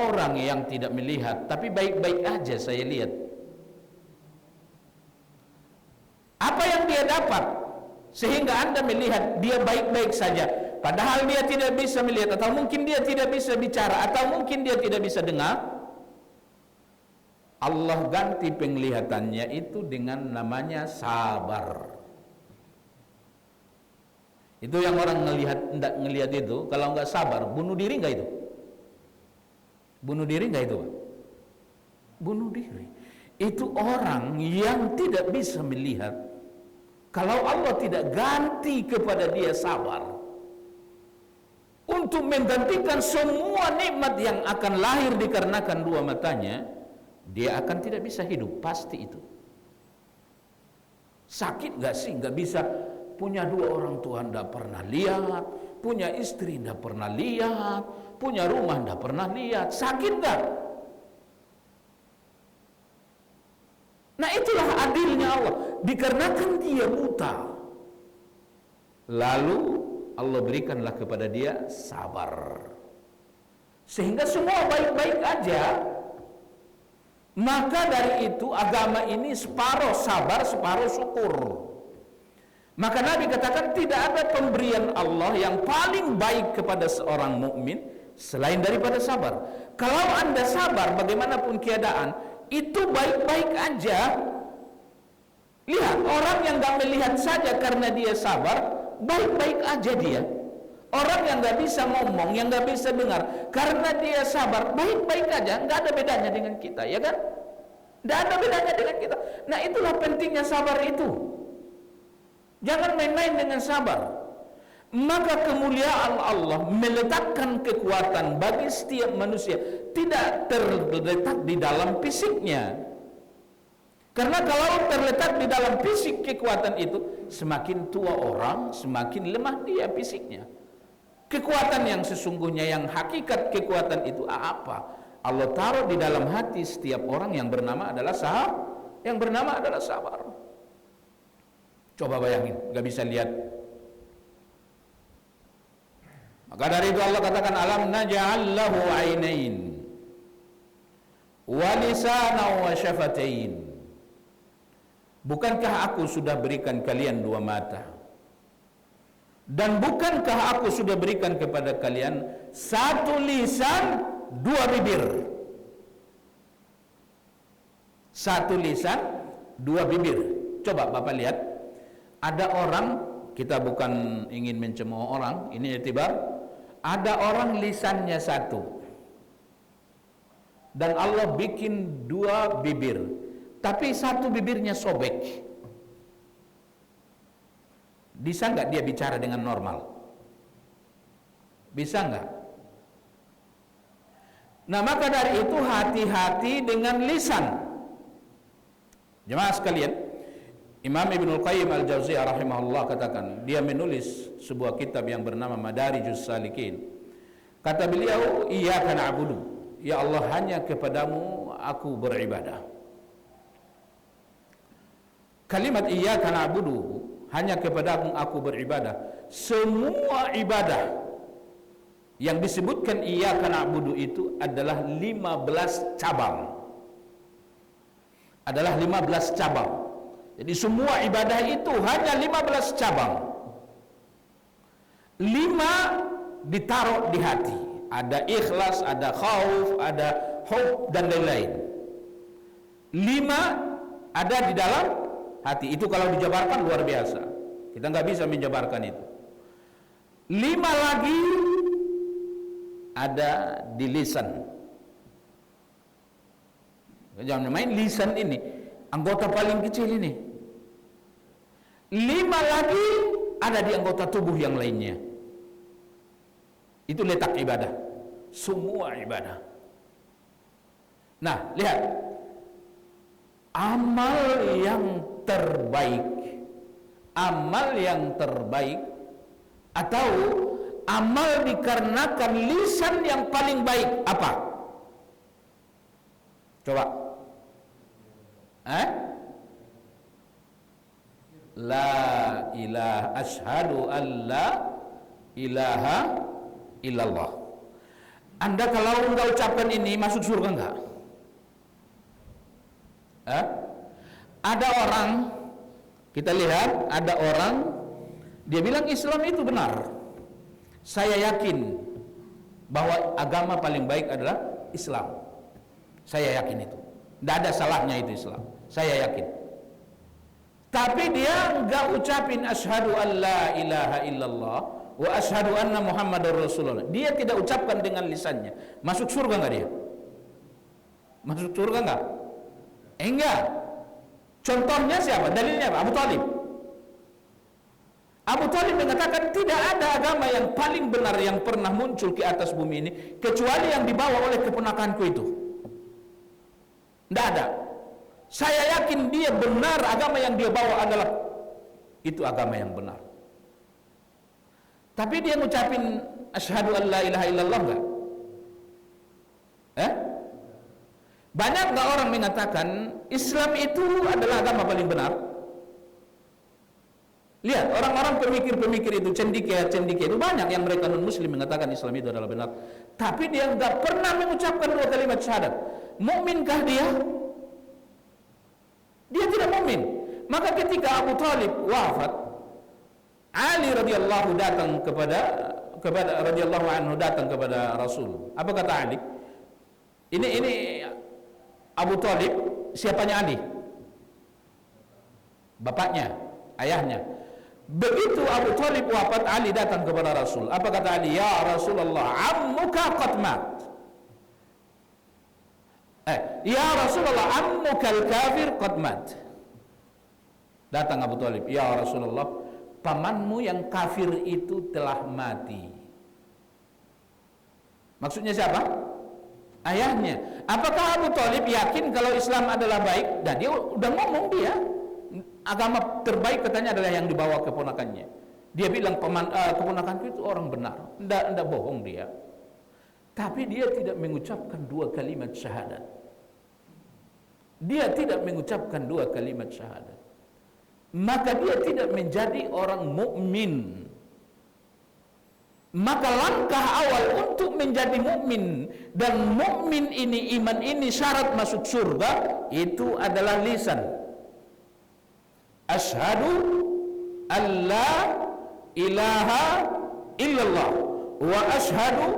orang yang tidak melihat, tapi baik-baik aja saya lihat. Apa yang dia dapat sehingga Anda melihat dia baik-baik saja, padahal dia tidak bisa melihat, atau mungkin dia tidak bisa bicara, atau mungkin dia tidak bisa dengar? Allah ganti penglihatannya itu dengan namanya sabar. Itu yang orang ngelihat itu, kalau nggak sabar, bunuh diri nggak itu? Bunuh diri nggak itu, Pak? Bunuh diri. Itu orang yang tidak bisa melihat. Kalau Allah tidak ganti kepada dia sabar untuk menggantikan semua nikmat yang akan lahir dikarenakan dua matanya, dia akan tidak bisa hidup, pasti itu. Sakit nggak sih? Nggak bisa. Punya dua orang tua Anda pernah lihat, punya istri Anda pernah lihat, punya rumah Anda pernah lihat, sakit nggak? Nah, itulah adilnya Allah, dikarenakan dia buta, lalu Allah berikanlah kepada dia sabar, sehingga semua baik-baik aja. Maka dari itu agama ini separuh sabar, separuh syukur. Maka Nabi katakan tidak ada pemberian Allah yang paling baik kepada seorang mukmin selain daripada sabar. Kalau Anda sabar bagaimanapun keadaan, itu baik-baik aja. Lihat, orang yang gak melihat saja karena dia sabar, baik-baik aja dia. Orang yang gak bisa ngomong, yang gak bisa dengar, karena dia sabar, baik-baik aja. Gak ada bedanya dengan kita, ya kan? Gak ada bedanya dengan kita. Nah, itulah pentingnya sabar itu. Jangan main-main dengan sabar. Maka kemuliaan Allah meletakkan kekuatan bagi setiap manusia tidak terletak di dalam fisiknya. Karena kalau terletak di dalam fisik kekuatan itu, semakin tua orang, semakin lemah dia fisiknya. Kekuatan yang sesungguhnya, yang hakikat kekuatan itu apa? Allah taruh di dalam hati setiap orang yang bernama adalah sabar. Coba bayangin, nggak bisa lihat. Maka dari itu Allah katakan, alam naj'al lahu 'ainain wa lisanan wa syafatain. Bukankah aku sudah berikan kalian dua mata? Dan bukankah aku sudah berikan kepada kalian satu lisan, dua bibir? Satu lisan, dua bibir. Coba Bapak lihat, ada orang, kita bukan ingin mencemooh orang, ini itibar, ada orang lisannya satu, dan Allah bikin dua bibir, tapi satu bibirnya sobek. Bisa nggak dia bicara dengan normal? Bisa nggak? Nah, maka dari itu hati-hati dengan lisan. Jemaah sekalian, Imam Ibnul Qayyim Al-Jauziyah rahimahullah katakan, dia menulis sebuah kitab yang bernama Madarijus Salikin. Kata beliau, iyyaka na'budu, ya Allah, hanya kepadamu aku beribadah. Kalimat iyyaka na'budu, hanya kepadamu aku beribadah, semua ibadah yang disebutkan iyyaka na'budu itu adalah 15 cabang. Adalah 15 cabang. Jadi semua ibadah itu hanya 15 cabang. 5 ditaruh di hati. Ada ikhlas, ada khauf, ada hub, dan lain-lain. 5 ada di dalam hati. Itu kalau dijabarkan luar biasa. Kita nggak bisa menjabarkan itu. 5 lagi ada di lisan. Jangan main lisan ini, anggota paling kecil ini. 5 lagi ada di anggota tubuh yang lainnya. Itu letak ibadah. Semua ibadah. Nah, lihat. Amal yang terbaik. Amal yang terbaik. Atau amal dikarenakan lisan yang paling baik. Apa? Coba. La ilaha asyhadu an la ilaha illallah. Anda kalau enggak ucapkan ini masuk surga enggak? Ada orang, kita lihat ada orang, dia bilang Islam itu benar. Saya yakin bahwa agama paling baik adalah Islam. Saya yakin itu. Tidak ada salahnya itu Islam. Saya yakin. Tapi dia enggak ucapin asyhadu an la ilaha illallah wa asyhadu anna muhammadar rasulullah. Dia tidak ucapkan dengan lisannya. Masuk surga enggak dia? Masuk surga enggak? Enggak. Contohnya siapa? Dalilnya apa? Abu Talib. Abu Talib mengatakan tidak ada agama yang paling benar yang pernah muncul ke atas bumi ini kecuali yang dibawa oleh keponakanku itu. Tidak ada. Saya yakin dia benar, agama yang dia bawa adalah itu agama yang benar. Tapi dia ngucapin asyhadu an la ilaha illallah enggak? Banyak enggak orang mengatakan Islam itu adalah agama paling benar? Lihat, orang-orang pemikir-pemikir itu, cendekia itu banyak yang mereka non-muslim mengatakan Islam itu adalah benar. Tapi dia enggak pernah mengucapkan dua kalimat syahadat. Mukminkah dia? Dia tidak mukmin. Maka ketika Abu Talib wafat, Ali radhiyallahu datang kepada radhiyallahu anhu datang kepada Rasul. Apa kata Ali? Ini Abu Talib, siapanya Ali? Bapaknya, ayahnya. Begitu Abu Talib wafat, Ali datang kepada Rasul. Apa kata Ali? Ya Rasulullah, ammuka qad mat. Ya Rasulullah, ammukal kafir qad mat. Datang Abu Talib, ya Rasulullah, pamanmu yang kafir itu telah mati. Maksudnya siapa? Ayahnya. Apakah Abu Talib yakin kalau Islam adalah baik? Dan dia udah ngomong dia. Agama terbaik katanya adalah yang dibawa keponakannya. Dia bilang keponakanku itu orang benar. Tidak bohong dia. Tapi dia tidak mengucapkan dua kalimat syahadat. Dia tidak mengucapkan dua kalimat syahadat. maka dia tidak menjadi orang mukmin. Maka langkah awal untuk menjadi mukmin, dan mukmin ini, iman ini syarat masuk surga, itu adalah lisan. Asyhadu an la ilaha illallah wa asyhadu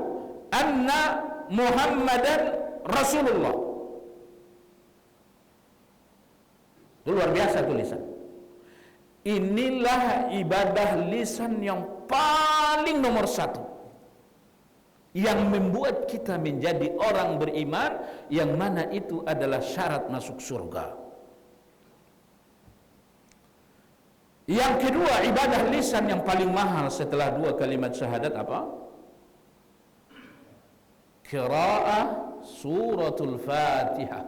anna Muhammadan Rasulullah. Itu luar biasa tulisan. Inilah ibadah lisan yang paling nomor satu, yang membuat kita menjadi orang beriman, yang mana itu adalah syarat masuk surga. Yang kedua, ibadah lisan yang paling mahal setelah dua kalimat syahadat apa? Qiraah suratul Fatihah.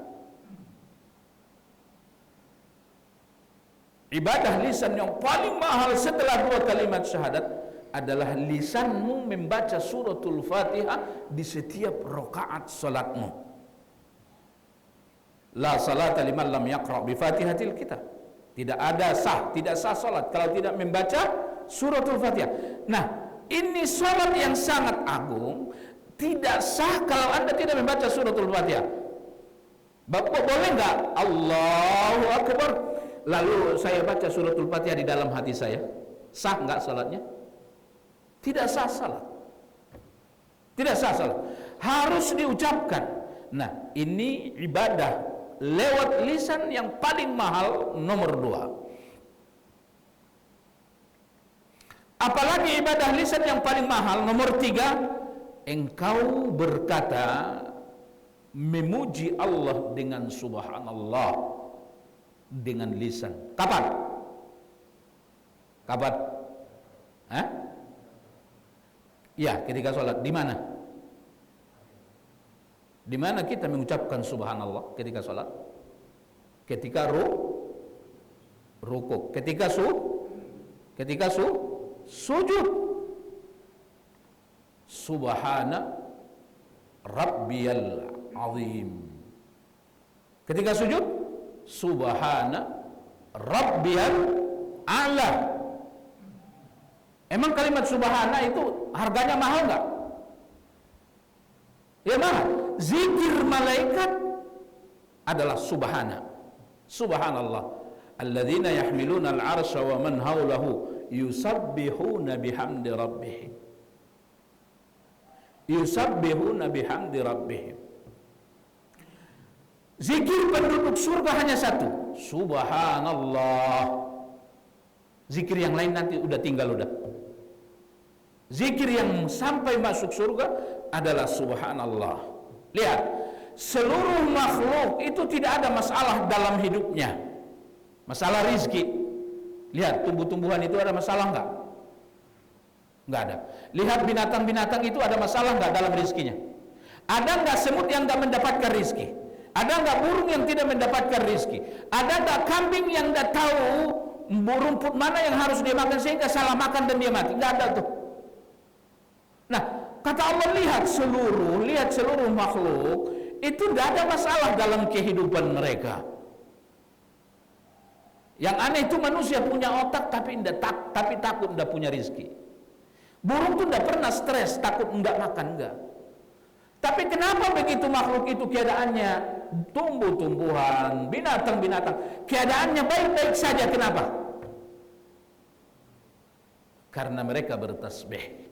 Ibadah lisan yang paling mahal setelah dua kalimat syahadat adalah lisanmu membaca suratul Fatihah di setiap rakaat salatmu. La salata liman lam yaqra bi Fatihatil kitab. Tidak ada sah, tidak sah salat kalau tidak membaca suratul Fatihah. Nah, ini salat yang sangat agung, tidak sah kalau Anda tidak membaca suratul Fatihah. Bapak boleh enggak Allahu Akbar lalu saya baca suratul Fatihah di dalam hati saya? Sah enggak salatnya? Tidak sah salat. Tidak sah salat. Harus diucapkan. Nah, ini ibadah lewat lisan yang paling mahal nomor 2. Apalagi ibadah lisan yang paling mahal nomor 3, engkau berkata memuji Allah dengan subhanallah dengan lisan. Kapan? Kapan? Hah? Ya, ketika sholat. Di mana? Di mana kita mengucapkan subhanallah ketika sholat? Ketika rukuk. Ketika sujud. Subhana rabbiyal azim. Ketika sujud, subhana rabbiyal a'la. Emang kalimat subhana itu harganya mahal enggak? Ya mahal. Zikir malaikat adalah subhana. Subhanallah. Alladzina yahmiluna al-'arsya wa man hawlahu yusabbihuna bihamdi rabbihim. Yusabbihuna bihamdi rabbihim. Zikir penduduk surga hanya satu, subhanallah. Zikir yang lain nanti udah tinggal udah. Zikir yang sampai masuk surga adalah subhanallah. Lihat, seluruh makhluk itu tidak ada masalah dalam hidupnya. Masalah rizki. Lihat, tumbuh-tumbuhan itu ada masalah enggak? Enggak ada. Lihat binatang-binatang itu ada masalah enggak dalam rizkinya? Ada enggak semut yang enggak mendapatkan rizki? Ada enggak burung yang tidak mendapatkan rizki? Ada enggak kambing yang enggak tahu rumput mana yang harus dia makan sehingga salah makan dan dia mati? Enggak ada tuh. Nah, kata Allah, lihat seluruh makhluk itu enggak ada masalah dalam kehidupan mereka. Yang aneh itu manusia punya otak tapi takut enggak punya rizki. Burung tuh enggak pernah stres, takut enggak makan, enggak. Tapi kenapa begitu makhluk itu keadaannya, tumbuh-tumbuhan, binatang-binatang, keadaannya baik-baik saja? Kenapa? Karena mereka bertasbih.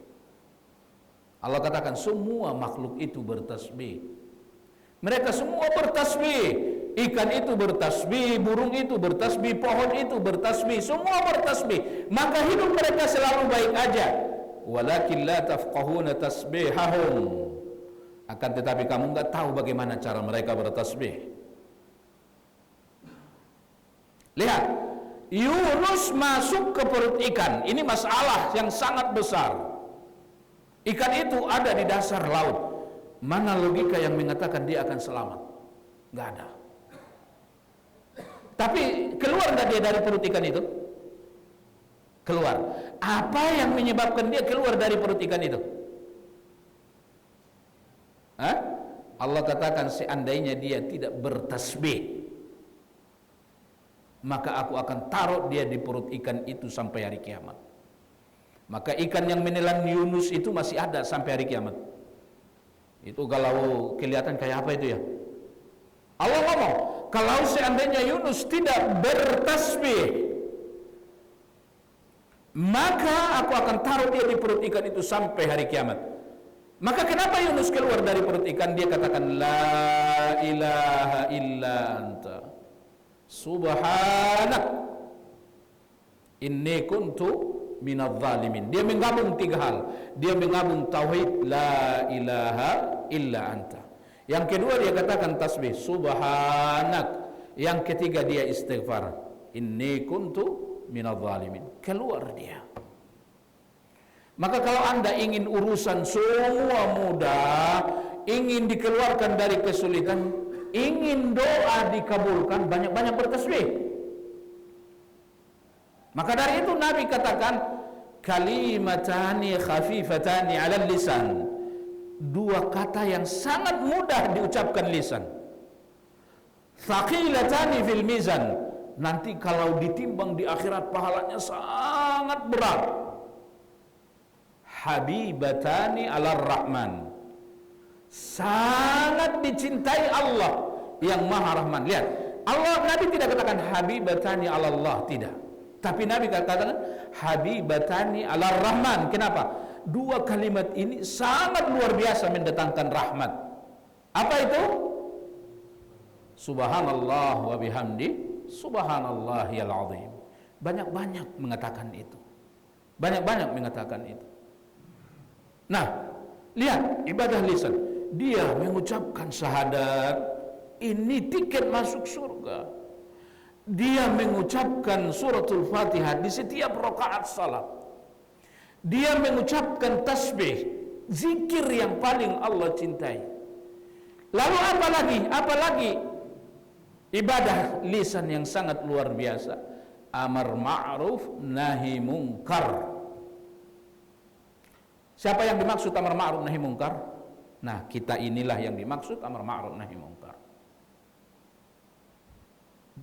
Allah katakan semua makhluk itu bertasbih. Mereka semua bertasbih. Ikan itu bertasbih, burung itu bertasbih, pohon itu bertasbih, semua bertasbih. Maka hidup mereka selalu baik aja. Walakin la tafqahuna tasbihahum. Akan tetapi kamu enggak tahu bagaimana cara mereka bertasbih. Lihat, Yunus masuk ke perut ikan. Ini masalah yang sangat besar. Ikan itu ada di dasar laut. Mana logika yang mengatakan dia akan selamat? Enggak ada. Tapi keluar enggak dia dari perut ikan itu? Keluar. Apa yang menyebabkan dia keluar dari perut ikan itu? Hah? Allah katakan seandainya dia tidak bertasbih, maka aku akan taruh dia di perut ikan itu sampai hari kiamat. Maka ikan yang menelan Yunus itu masih ada sampai hari kiamat. Itu kalau kelihatan kayak apa itu ya? Allah ngomong, kalau seandainya Yunus tidak bertasbih, maka aku akan taruh dia di perut ikan itu sampai hari kiamat. Maka kenapa Yunus keluar dari perut ikan? Dia katakan la ilaha illa anta subhanak inni kuntu minadh zalimin. Dia menggabung tiga hal. Dia menggabung tauhid la ilaha illa anta. Yang kedua dia katakan tasbih subhanak. Yang ketiga dia istighfar inni kuntu minadh zalimin. Keluar dia. Maka kalau Anda ingin urusan semua mudah, ingin dikeluarkan dari kesulitan, ingin doa dikabulkan, banyak-banyak bertasbih. Maka dari itu Nabi katakan kalimatani khafifatani 'alal lisan. Dua kata yang sangat mudah diucapkan lisan. Thaqilatani fil mizan. Nanti kalau ditimbang di akhirat pahalanya sangat berat. Habibatani 'alar rahman. Sangat dicintai Allah yang Maha Rahman. Lihat, Allah, Nabi tidak katakan habibatani 'alallah, tidak. Tapi Nabi katakan habibatani 'alar rahman. Kenapa? Dua kalimat ini sangat luar biasa mendatangkan rahmat. Apa itu? Subhanallah wa bihamdi subhanallahil azim. Banyak-banyak mengatakan itu. Banyak-banyak mengatakan itu. Nah, lihat ibadah lisan. Dia mengucapkan syahadat, ini tiket masuk surga. Dia mengucapkan suratul Fatihah di setiap rakaat salat. Dia mengucapkan tasbih, zikir yang paling Allah cintai. Lalu apa lagi? Apa lagi? Ibadah lisan yang sangat luar biasa. Amar ma'ruf nahi mungkar. Siapa yang dimaksud amar ma'ruf nahi mungkar? Nah, kita inilah yang dimaksud amar ma'ruf nahi mungkar.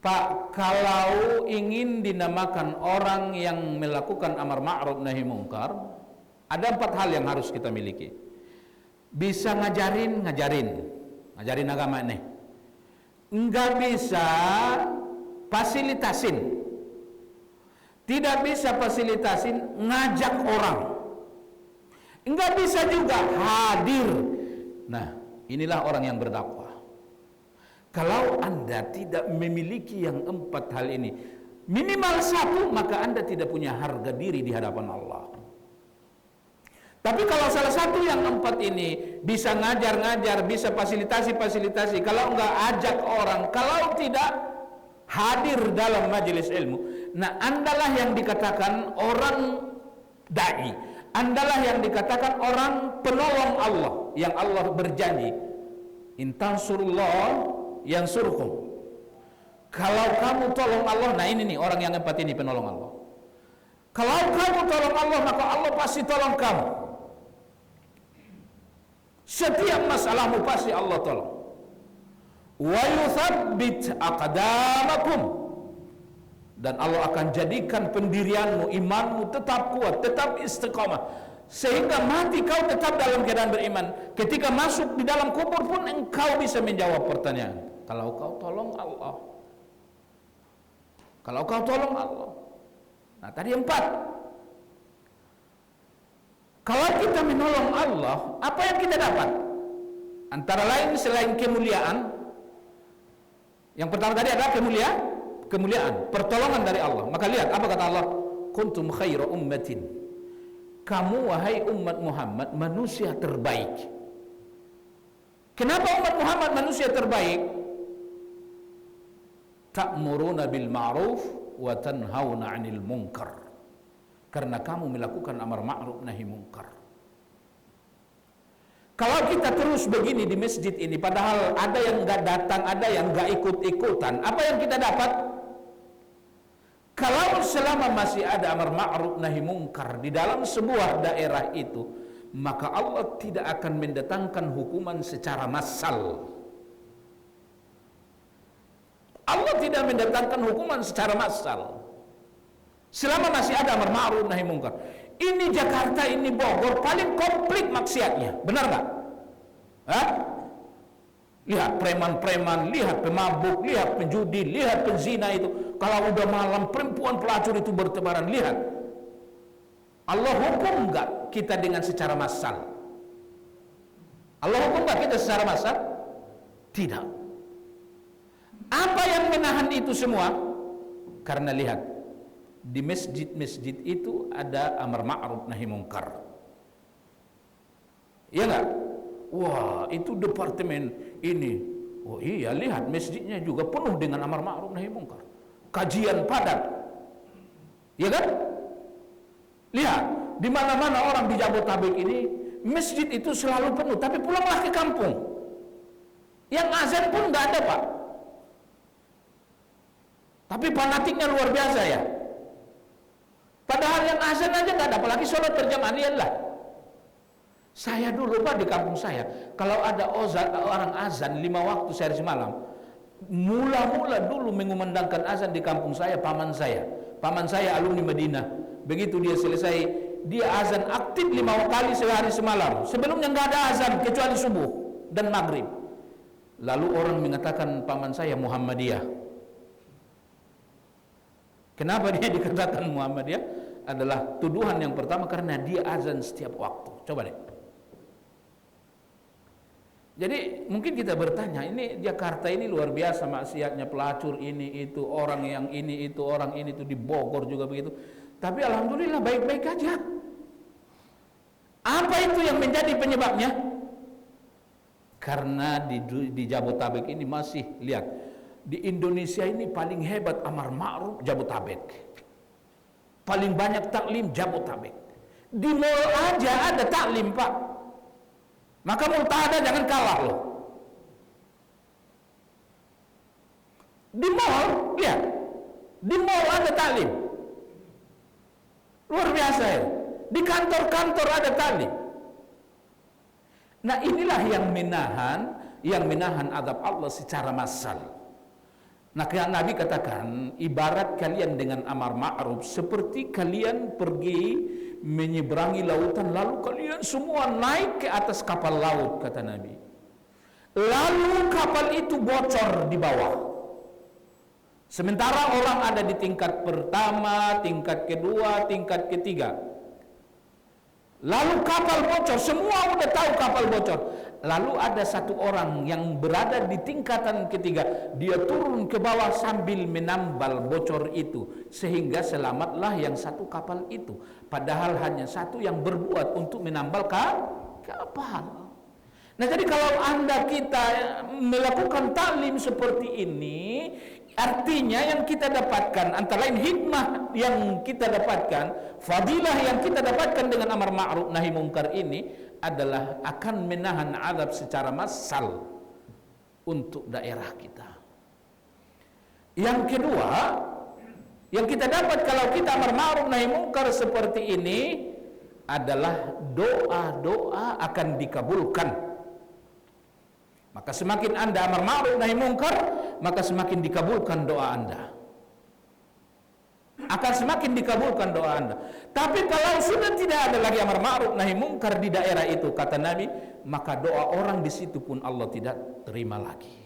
Pak, kalau ingin dinamakan orang yang melakukan amar ma'ruf nahi mungkar, ada 4 hal yang harus kita miliki. Bisa ngajarin agama nih. Enggak bisa fasilitasin. Tidak bisa fasilitasin ngajak orang. Enggak bisa juga hadir. Nah, inilah orang yang berdakwah. Kalau Anda tidak memiliki yang 4 hal ini, minimal 1, maka Anda tidak punya harga diri di hadapan Allah. Tapi kalau salah satu yang 4 ini, bisa ngajar-ngajar, bisa fasilitasi, kalau enggak ajak orang, kalau tidak hadir dalam majelis ilmu, nah Andalah yang dikatakan orang da'i. Andalah yang dikatakan orang penolong Allah, yang Allah berjanji, in tansurullah yansurkum. Kalau kamu tolong Allah, nah ini nih orang yang 4 ini penolong Allah. Kalau kamu tolong Allah, maka Allah pasti tolong kamu. Setiap masalahmu pasti Allah tolong. Wa yuthabbit aqdamakum. Dan Allah akan jadikan pendirianmu, imanmu tetap kuat, tetap istiqamah, sehingga mati kau tetap dalam keadaan beriman. Ketika masuk di dalam kubur pun engkau bisa menjawab pertanyaan. Kalau kau tolong Allah, kalau kau tolong Allah. Nah tadi 4. Kalau kita menolong Allah, apa yang kita dapat? Antara lain selain kemuliaan, yang pertama tadi adalah kemuliaan, pertolongan dari Allah. Maka lihat apa kata Allah, kuntum khaira ummatin. Kamu wahai umat Muhammad manusia terbaik. Kenapa umat Muhammad manusia terbaik? Ta'muruna bil ma'ruf wa tanhauna 'anil munkar. Karena kamu melakukan amar ma'ruf nahi munkar. Kalau kita terus begini di masjid ini, padahal ada yang enggak datang, ada yang enggak ikut-ikutan, apa yang kita dapat? Kalau selama masih ada amar ma'ruf nahi munkar di dalam sebuah daerah itu, maka Allah tidak akan mendatangkan hukuman secara massal. Allah tidak mendatangkan hukuman secara massal. Selama masih ada amar ma'ruf nahi mungkar. Ini Jakarta, ini Bogor paling komplit maksiatnya. Benar nggak? Hah? Lihat preman-preman, lihat pemabuk, lihat penjudi, lihat penzina itu. Kalau udah malam perempuan pelacur itu bertebaran, lihat. Allah hukum nggak kita dengan secara massal? Allah hukum nggak kita secara massal? Tidak. Apa yang menahan itu semua? Karena lihat, di masjid-masjid itu ada amar ma'ruf nahi mungkar. Iya nggak? Wah, itu departemen ini. Oh iya, lihat masjidnya juga penuh dengan amar ma'ruf nahi mungkar. Kajian padat. Iya kan? Lihat, di mana-mana orang di Jabodetabek ini masjid itu selalu penuh, tapi pulanglah ke kampung. Yang azan pun nggak ada, Pak. Tapi fanatiknya luar biasa ya. Padahal yang azan aja nggak ada, apalagi sholat berjamaah. Lihatlah. Saya dulu Pak di kampung saya, kalau ada orang azan 5 waktu sehari semalam, mula-mula dulu mengumandangkan azan di kampung saya paman saya. Paman saya alumni Madinah. Begitu dia selesai, dia azan aktif 5 kali sehari semalam. Sebelumnya nggak ada azan kecuali subuh dan maghrib. Lalu orang mengatakan paman saya Muhammadiyah. Kenapa dia dikatakan Muhammadiyah? Adalah tuduhan yang pertama karena dia azan setiap waktu. Coba deh. Jadi mungkin kita bertanya, ini Jakarta ini luar biasa maksiatnya, pelacur ini itu, orang yang ini itu, orang ini itu, di Bogor juga begitu. Tapi alhamdulillah baik-baik aja. Apa itu yang menjadi penyebabnya? Karena di Jabodetabek ini masih, lihat, di Indonesia ini paling hebat amar ma'ruf Jabodetabek. Paling banyak taklim Jabodetabek. Di mall aja ada taklim, Pak. Maka multahadah jangan kalah loh. Di mall, lihat. Di mall ada taklim. Luar biasa ya. Di kantor-kantor ada taklim. Nah, inilah yang menahan azab Allah secara massal. Nah, Nabi katakan, ibarat kalian dengan amar ma'ruf seperti kalian pergi menyeberangi lautan, lalu kalian semua naik ke atas kapal laut, kata Nabi. Lalu kapal itu bocor di bawah. Sementara orang ada di tingkat pertama, tingkat kedua, tingkat ketiga. Lalu kapal bocor, semua udah tahu kapal bocor. Lalu ada satu orang yang berada di tingkatan ketiga, dia turun ke bawah sambil menambal bocor itu, sehingga selamatlah yang satu kapal itu. Padahal hanya satu yang berbuat untuk menambal kapal. Nah, jadi kalau kita melakukan taklim seperti ini, artinya yang kita dapatkan, antara lain hikmah yang kita dapatkan, fadilah yang kita dapatkan dengan amar ma'ruf nahi mungkar ini adalah akan menahan azab secara massal untuk daerah kita. Yang kedua, yang kita dapat kalau kita amar ma'ruf nahi mungkar seperti ini adalah doa-doa akan dikabulkan. Maka semakin Anda amar ma'ruf nahi mungkar, maka semakin dikabulkan doa Anda. Akan semakin dikabulkan doa Anda. Tapi kalau sudah tidak ada lagi amar ma'ruf nahi mungkar di daerah itu, kata Nabi, maka doa orang di situ pun Allah tidak terima lagi.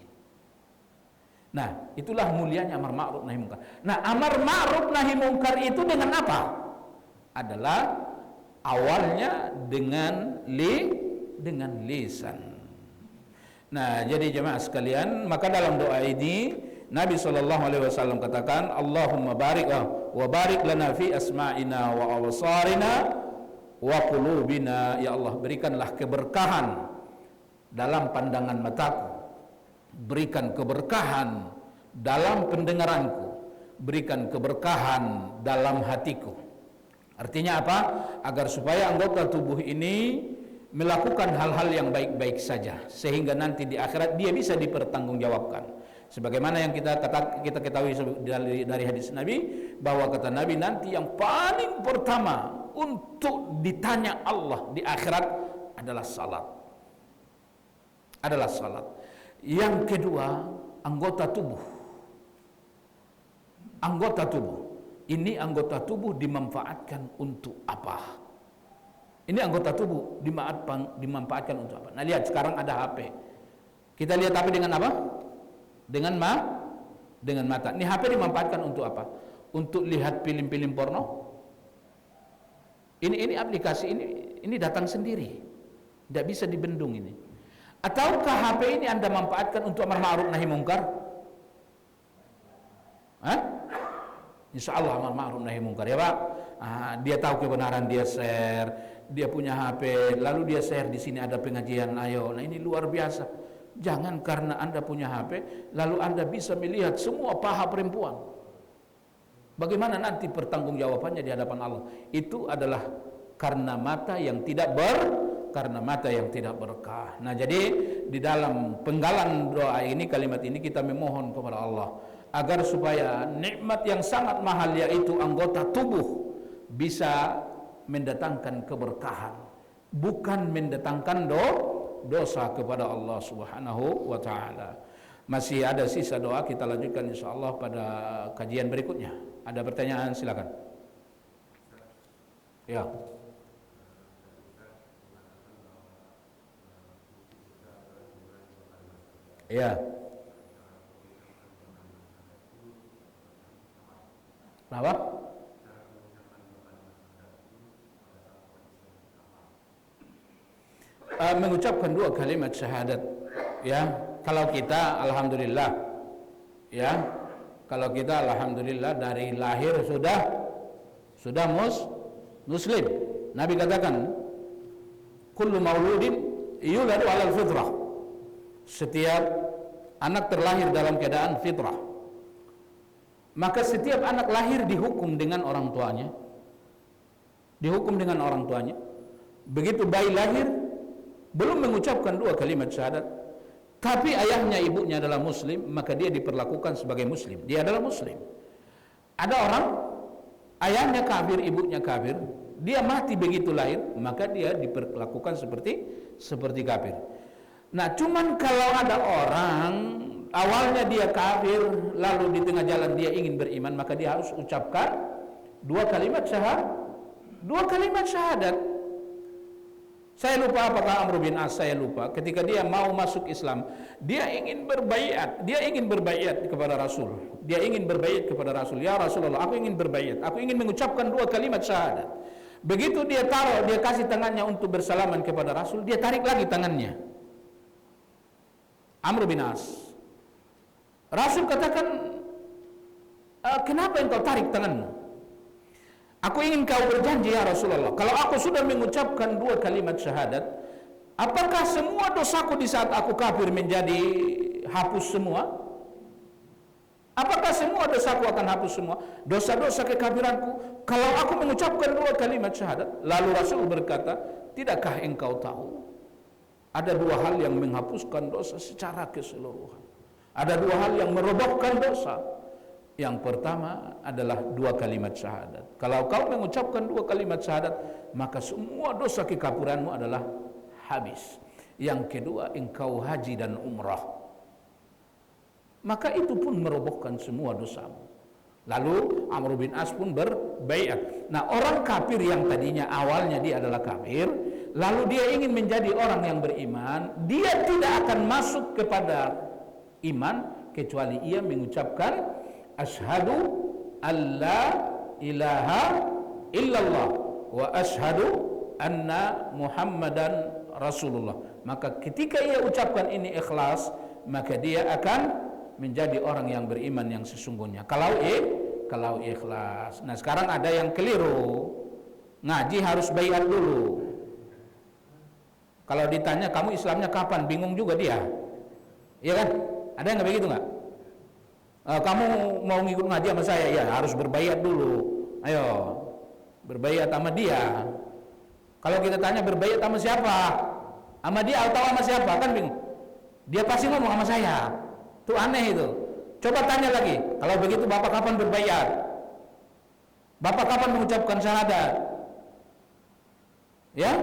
Nah, itulah mulianya amar ma'ruf nahi mungkar. Nah, amar ma'ruf nahi mungkar itu dengan apa? Adalah awalnya dengan lisan. Nah, jadi jemaah sekalian, maka dalam doa ini Nabi SAW katakan, Allahumma barik wa barik lana fi asma'ina wa absarina wa qulubina. Ya Allah, berikanlah keberkahan dalam pandangan mataku, berikan keberkahan dalam pendengaranku, berikan keberkahan dalam hatiku. Artinya apa? Agar supaya anggota tubuh ini melakukan hal-hal yang baik-baik saja, sehingga nanti di akhirat dia bisa dipertanggungjawabkan. Sebagaimana yang kita ketahui dari hadis Nabi, bahwa kata Nabi nanti yang paling pertama untuk ditanya Allah di akhirat adalah salat. Adalah salat. Yang kedua, anggota tubuh. anggota tubuh. Ini anggota tubuh dimanfaatkan untuk apa? Ini anggota tubuh dimanfaatkan untuk apa? Nah, lihat sekarang ada HP. Kita lihat HP dengan apa? Dengan mata. Ini HP dimanfaatkan untuk apa? Untuk lihat film-film porno. Ini aplikasi ini datang sendiri. Tidak bisa dibendung ini. Ataukah HP ini Anda manfaatkan untuk amar ma'ruf nahi mungkar? Hah? Insya Allah amar ma'ruf nahi mungkar ya Pak. Dia tahu kebenaran, dia share, dia punya HP, lalu dia share di sini ada pengajian, ayo. Nah ini luar biasa. Jangan karena Anda punya HP, lalu Anda bisa melihat semua paha perempuan. Bagaimana nanti pertanggungjawabannya di hadapan Allah? Itu adalah karena mata yang tidak berkah. Nah, jadi di dalam penggalan doa ini, kalimat ini kita memohon kepada Allah agar supaya nikmat yang sangat mahal yaitu anggota tubuh bisa mendatangkan keberkahan, bukan mendatangkan dosa kepada Allah Subhanahu wa taala. Masih ada sisa doa, kita lanjutkan insyaallah pada kajian berikutnya. Ada pertanyaan silakan. Ya. Ya. Kenapa? Mengucapkan dua kalimat syahadat, ya. Kalau kita alhamdulillah, ya. Kalau kita alhamdulillah dari lahir sudah muslim. Nabi katakan, kullu mauludin yuladu 'alal fitrah. Setiap anak terlahir dalam keadaan fitrah. Maka setiap anak lahir dihukum dengan orang tuanya. Begitu bayi lahir belum mengucapkan dua kalimat syahadat, tapi ayahnya ibunya adalah muslim, maka dia diperlakukan sebagai muslim. Dia adalah muslim. Ada orang ayahnya kafir, ibunya kafir, dia mati begitu lahir, maka dia diperlakukan seperti kafir. Nah, cuman kalau ada orang awalnya dia kafir, lalu di tengah jalan dia ingin beriman, maka dia harus ucapkan dua kalimat syahadat. Saya lupa apakah Amr bin As, saya lupa. Ketika dia mau masuk Islam, dia ingin berbaiat kepada Rasul. Ya Rasulullah, aku ingin berbaiat. Aku ingin mengucapkan dua kalimat syahadat. Begitu dia kasih tangannya untuk bersalaman kepada Rasul, dia tarik lagi tangannya. Amr bin As. Rasul katakan, kenapa engkau tarik tanganmu? Aku ingin kau berjanji ya Rasulullah, kalau aku sudah mengucapkan dua kalimat syahadat, apakah semua dosaku di saat aku kafir menjadi hapus semua? Apakah semua dosaku akan hapus semua? Dosa-dosa kekafiranku, kalau aku mengucapkan dua kalimat syahadat? Lalu Rasul berkata, tidakkah engkau tahu? Ada dua hal yang menghapuskan dosa secara keseluruhan. Ada dua hal yang merobohkan dosa. Yang pertama adalah dua kalimat syahadat. Kalau kau mengucapkan dua kalimat syahadat, maka semua dosa kekafiranmu adalah habis. Yang kedua, engkau haji dan umrah, maka itu pun merobohkan semua dosamu. Lalu Amr bin As pun berbaiat. Nah, orang kafir yang tadinya awalnya dia adalah kafir, lalu dia ingin menjadi orang yang beriman, dia tidak akan masuk kepada iman kecuali ia mengucapkan asyhadu alla ilaha illallah wa asyhadu anna muhammadan rasulullah. Maka ketika ia ucapkan ini ikhlas, maka dia akan menjadi orang yang beriman yang sesungguhnya. Kalau ikhlas. Nah, sekarang ada yang keliru. Ngaji harus baiat dulu. Kalau ditanya kamu Islamnya kapan, bingung juga dia. Iya kan? Ada yang begitu nggak? Kamu mau ngikut ngaji sama saya, ya harus berbaiat dulu. Ayo, berbaiat sama dia. Kalau kita tanya berbaiat sama siapa? Sama dia atau sama siapa? Kan bingung. Dia pasti ngomong sama saya. Itu aneh itu. Coba tanya lagi. Kalau begitu Bapak kapan berbaiat? Bapak kapan mengucapkan syahadat? Ya?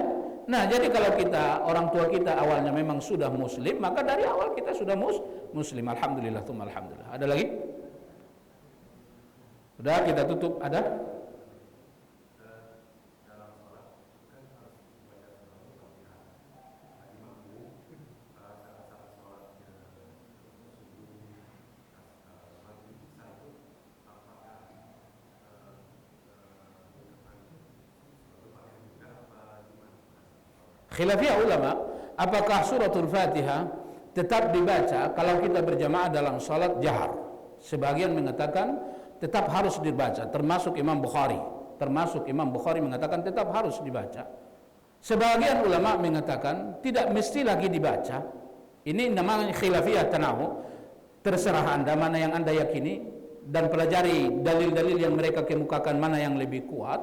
Nah, jadi kalau kita, orang tua kita awalnya memang sudah muslim, maka dari awal kita sudah muslim. Alhamdulillah, alhamdulillah. Ada lagi? Udah kita tutup, ada? Khilafiyah ulama, apakah suratul Fatihah tetap dibaca kalau kita berjamaah dalam salat jahar? Sebagian mengatakan tetap harus dibaca, termasuk Imam Bukhari. Mengatakan tetap harus dibaca. Sebagian ulama mengatakan tidak mesti lagi dibaca. Ini namanya khilafiyah tanahu. Terserah Anda mana yang Anda yakini dan pelajari dalil-dalil yang mereka kemukakan mana yang lebih kuat.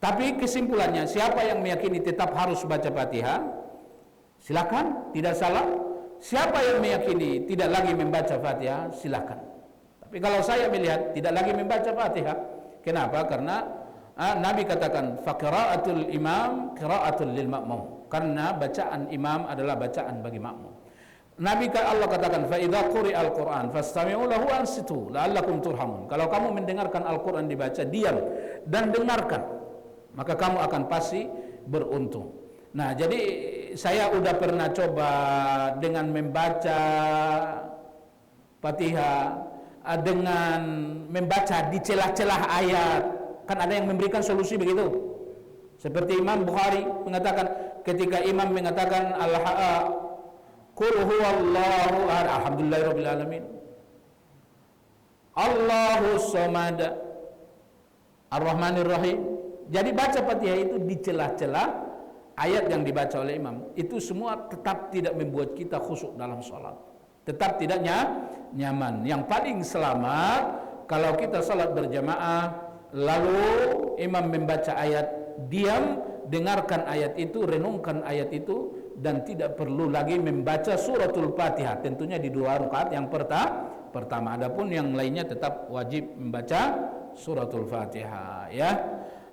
Tapi kesimpulannya, siapa yang meyakini tetap harus baca Fatihah, silakan, tidak salah. Siapa yang meyakini tidak lagi membaca Fatihah, silakan. Tapi kalau saya melihat tidak lagi membaca Fatihah, kenapa? Karena Nabi katakan faqiraatul imam qiraatul lil ma'mum. Karena bacaan imam adalah bacaan bagi makmum. Nabi Allah katakan fa idza quri'al Qur'an fastami'u lahu ansitu la'allakum turhamun. Kalau kamu mendengarkan Al-Qur'an dibaca, diam dan dengarkan, maka kamu akan pasti beruntung. Nah, jadi saya udah pernah coba dengan membaca Fatihah dengan membaca di celah-celah ayat. Kan ada yang memberikan solusi begitu. Seperti Imam Bukhari mengatakan ketika imam mengatakan qul huwallahu ahad, alhamdulillahirabbil alamin, Allahus samad, Ar-Rahmanir Rahim. Jadi baca Fatihah itu di celah-celah ayat yang dibaca oleh imam. Itu semua tetap tidak membuat kita khusyuk dalam sholat, tetap tidak nyaman. Yang paling selamat kalau kita sholat berjamaah, lalu imam membaca ayat, diam, dengarkan ayat itu, renungkan ayat itu, dan tidak perlu lagi membaca suratul Fatihah. Tentunya di 2 rakaat yang pertama. Adapun yang lainnya tetap wajib membaca suratul Fatihah, ya.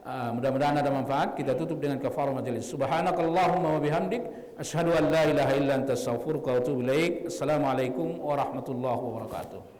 Mudah-mudahan ada manfaat. Kita tutup dengan kafarah majelis. Subhanakallahumma wa bihamdik asyhadu an la ilaha illa anta astaghfiruka wa atubu ilaik. Assalamualaikum warahmatullahi wabarakatuh.